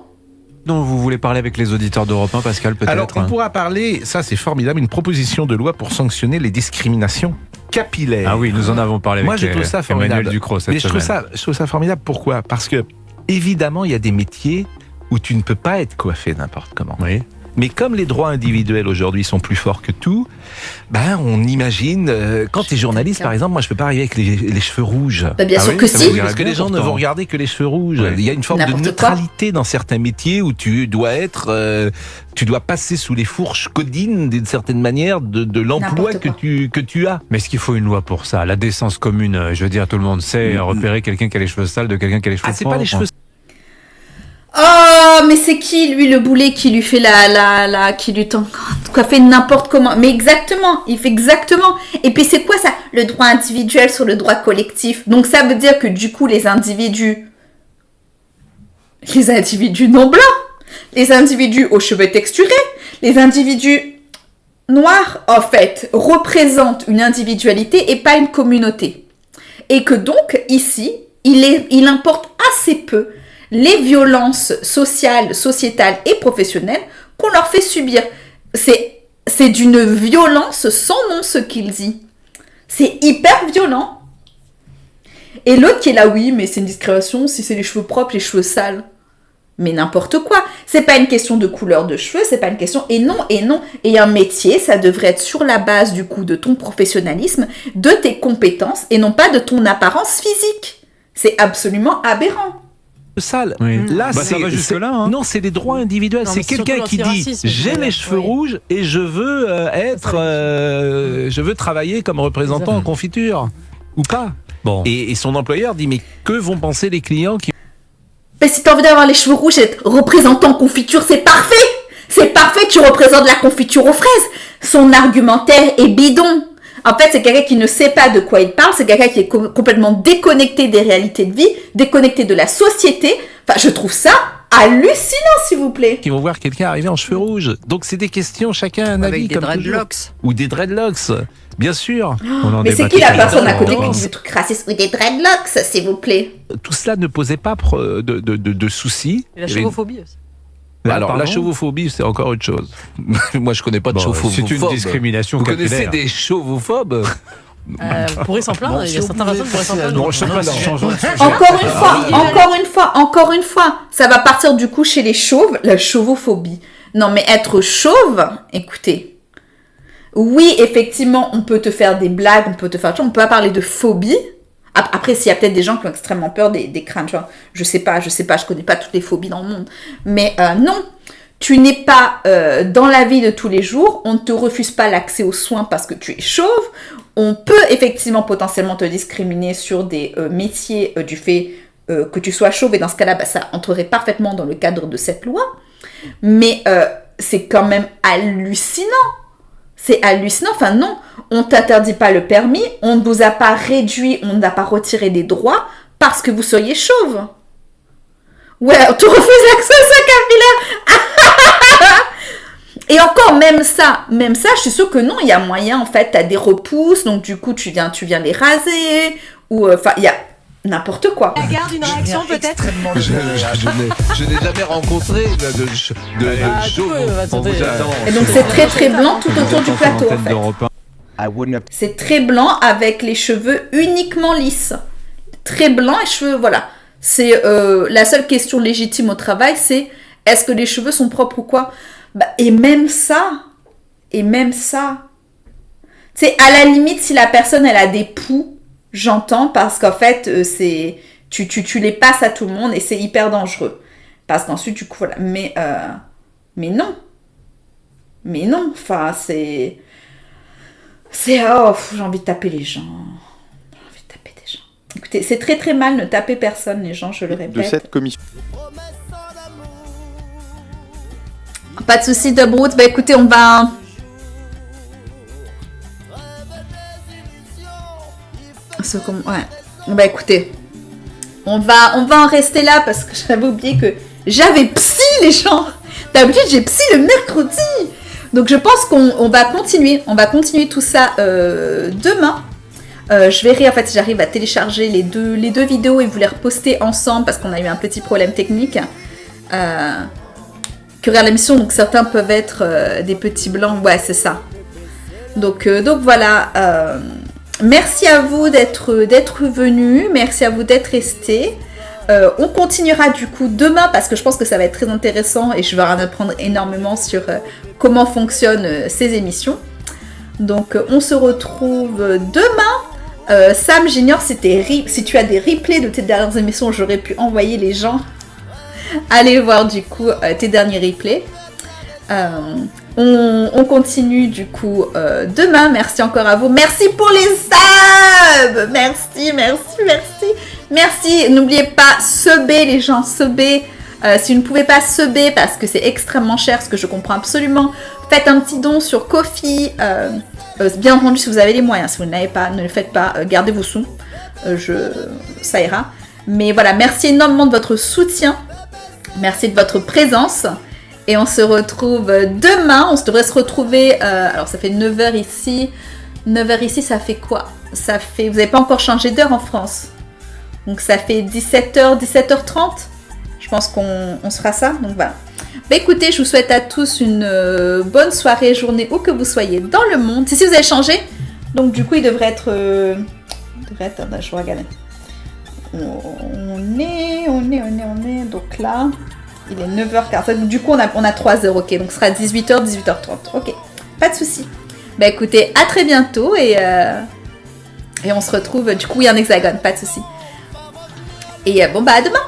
[SPEAKER 22] Dont vous voulez parler avec les auditeurs d'Europe 1, Pascal, peut-être?
[SPEAKER 23] Alors, on pourra parler, ça c'est formidable, une proposition de loi pour sanctionner les discriminations capillaires.
[SPEAKER 22] Ah oui, nous en avons parlé
[SPEAKER 23] Moi,
[SPEAKER 22] avec
[SPEAKER 23] je trouve ça formidable.
[SPEAKER 22] Emmanuel Ducrot cette semaine.
[SPEAKER 23] Je trouve ça formidable, pourquoi? Parce que, évidemment, il y a des métiers où tu ne peux pas être coiffé n'importe comment.
[SPEAKER 22] Oui.
[SPEAKER 23] Mais comme les droits individuels aujourd'hui sont plus forts que tout, on imagine, quand tu es journaliste par exemple, moi je peux pas arriver avec les cheveux rouges.
[SPEAKER 3] Bien sûr que si.
[SPEAKER 23] Parce que les gens ne vont regarder que les cheveux rouges. Il y a une forme de neutralité dans certains métiers où tu dois tu dois passer sous les fourches codines d'une certaine manière de l'emploi que tu as.
[SPEAKER 22] Mais est-ce qu'il faut une loi pour ça? La décence commune, je veux dire, tout le monde sait repérer quelqu'un qui a les cheveux sales de quelqu'un qui a les cheveux propres.
[SPEAKER 23] C'est pas les cheveux.
[SPEAKER 3] Oh, mais c'est qui, lui, le boulet qui lui fait qui lui fait n'importe comment. Mais exactement, il fait exactement. Et puis c'est quoi ça? Le droit individuel sur le droit collectif. Donc ça veut dire que du coup, les individus non blancs, les individus aux cheveux texturés, les individus noirs, en fait, représentent une individualité et pas une communauté. Et que donc, ici, il importe assez peu les violences sociales, sociétales et professionnelles qu'on leur fait subir. C'est d'une violence sans nom ce qu'il dit. C'est hyper violent. Et l'autre qui est là, oui, mais c'est une discrimination si c'est les cheveux propres, les cheveux sales. Mais n'importe quoi. C'est pas une question de couleur de cheveux, c'est pas une question... Et non. Et un métier, ça devrait être sur la base, du coup, de ton professionnalisme, de tes compétences, et non pas de ton apparence physique. C'est absolument aberrant.
[SPEAKER 23] Sale.
[SPEAKER 22] Oui.
[SPEAKER 23] Là,
[SPEAKER 22] ça va jusque là. Hein.
[SPEAKER 23] Non, c'est des droits individuels.
[SPEAKER 22] Non,
[SPEAKER 23] c'est quelqu'un qui dit j'ai les cheveux rouges et je veux je veux travailler comme représentant en confiture ou pas.
[SPEAKER 22] Bon.
[SPEAKER 23] Et son employeur dit mais que vont penser les clients qui...
[SPEAKER 3] Mais si t'as envie d'avoir les cheveux rouges et être représentant en confiture, c'est parfait. C'est parfait. Tu représentes la confiture aux fraises. Son argumentaire est bidon. En fait, c'est quelqu'un qui ne sait pas de quoi il parle, c'est quelqu'un qui est complètement déconnecté des réalités de vie, déconnecté de la société. Enfin, je trouve ça hallucinant, s'il vous plaît.
[SPEAKER 23] Qui vont voir quelqu'un arriver en cheveux rouges. Donc, c'est des questions, chacun a un avis.
[SPEAKER 2] Avec des dreadlocks.
[SPEAKER 23] Ou des dreadlocks, bien sûr.
[SPEAKER 3] Mais c'est qui la personne à côté qui dit des trucs racistes? Ou des dreadlocks, s'il vous plaît.
[SPEAKER 23] Tout cela ne posait pas de soucis.
[SPEAKER 2] Et la chauvophobie aussi.
[SPEAKER 23] Alors, la chauvophobie, c'est encore autre chose. Moi, je connais pas de chauvophobie.
[SPEAKER 22] C'est une discrimination
[SPEAKER 23] Vous
[SPEAKER 22] capillaire.
[SPEAKER 23] connaissez des chauvophobes?
[SPEAKER 2] Vous pourrez s'en plaindre, il y a certains personnes qui pourraient s'en plaindre.
[SPEAKER 22] Non, je sais pas si changeons de sujet.
[SPEAKER 3] Encore une fois, ça va partir du coup chez les chauves, la chauvophobie. Non, mais être chauve, écoutez. Oui, effectivement, on peut te faire des blagues, on peut pas parler de phobie. Après, s'il y a peut-être des gens qui ont extrêmement peur des crânes, tu vois. Je sais pas, je connais pas toutes les phobies dans le monde. Mais non, tu n'es pas dans la vie de tous les jours, on ne te refuse pas l'accès aux soins parce que tu es chauve. On peut effectivement potentiellement te discriminer sur des métiers du fait que tu sois chauve, et dans ce cas-là, ça entrerait parfaitement dans le cadre de cette loi. Mais c'est quand même hallucinant. C'est hallucinant. Enfin non, on t'interdit pas le permis, on ne vous a pas réduit, on n'a pas retiré des droits parce que vous soyez chauve. Ouais, on te refuse l'accès à ça, capillaire. Et encore, même ça, je suis sûre que non, il y a moyen, en fait, t'as des repousses, donc du coup, tu viens les raser, ou, enfin, il y a n'importe quoi.
[SPEAKER 2] Garde une réaction peut-être.
[SPEAKER 23] Je n'ai jamais rencontré de chauve.
[SPEAKER 3] Et donc, c'est très très blanc tout autour du plateau, en fait. C'est très blanc avec les cheveux uniquement lisses. Très blanc et cheveux, voilà. C'est la seule question légitime au travail, c'est est-ce que les cheveux sont propres ou quoi? Et même ça. Tu sais, à la limite, si la personne, elle a des poux, j'entends, parce qu'en fait, c'est tu les passes à tout le monde et c'est hyper dangereux. Parce qu'ensuite, du coup, voilà. Mais non. Enfin, c'est... Oh, j'ai envie de taper les gens. Écoutez, c'est très très mal, ne tapez personne, les gens, je le répète.
[SPEAKER 4] De cette commission.
[SPEAKER 3] Pas de soucis, Dubroot. Écoutez, on va... Ouais. Écoutez, on va en rester là parce que j'avais oublié que j'avais psy, les gens. D'habitude, j'ai psy le mercredi. Donc, je pense qu'on va continuer. On va continuer tout ça demain. Je verrai en fait si j'arrive à télécharger les deux vidéos et vous les reposter ensemble parce qu'on a eu un petit problème technique. Que regarde l'émission, donc certains peuvent être des petits blancs. Ouais, c'est ça. Donc voilà. Merci à vous d'être venus. Merci à vous d'être restés. On continuera du coup demain parce que je pense que ça va être très intéressant et je vais en apprendre énormément sur comment fonctionnent ces émissions. Donc on se retrouve demain. Sam, j'ignore si tu as des replays de tes dernières émissions, j'aurais pu envoyer les gens aller voir du coup tes derniers replays. On continue du coup demain. Merci encore à vous. Merci pour les subs. Merci. N'oubliez pas, subez les gens, subez. Si vous ne pouvez pas subber parce que c'est extrêmement cher, ce que je comprends absolument, faites un petit don sur Ko-fi. Bien entendu, si vous avez les moyens. Si vous n'avez pas, ne le faites pas. Gardez vos sous. Ça ira. Mais voilà, merci énormément de votre soutien. Merci de votre présence. Et on se retrouve demain. On devrait se retrouver... alors, ça fait 9h ici. 9h ici, ça fait quoi? Ça fait... Vous n'avez pas encore changé d'heure en France. Donc, ça fait 17h, 17h30. Je pense qu'on se fera ça. Donc, voilà. Bah, écoutez, je vous souhaite à tous une bonne soirée, journée, où que vous soyez dans le monde. C'est si vous avez changé. Donc, du coup, il devrait être... Attends, je vais regarder. On est... Donc là... Il est 9h40. Du coup, on a 3 heures, ok. Donc, ce sera 18h, 18h30. Ok, pas de souci. Bah, écoutez, à très bientôt et on se retrouve. Du coup, il y a un hexagone, pas de souci. Et bon, bah, à demain.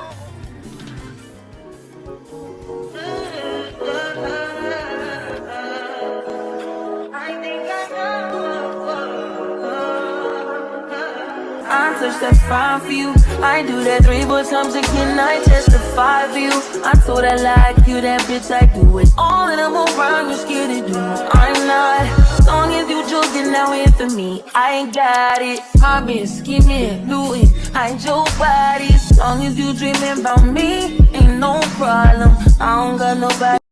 [SPEAKER 4] I touch that 5 for you. I do that 3 more times again. I testify for you. I told I like you, that bitch. I do it all and I'm around. You scared to do it. I'm not. As long as you joking now in for me, I ain't got it. My bitch scheming, looting. I ain't your body. As long as you dreaming about me, ain't no problem. I don't got nobody.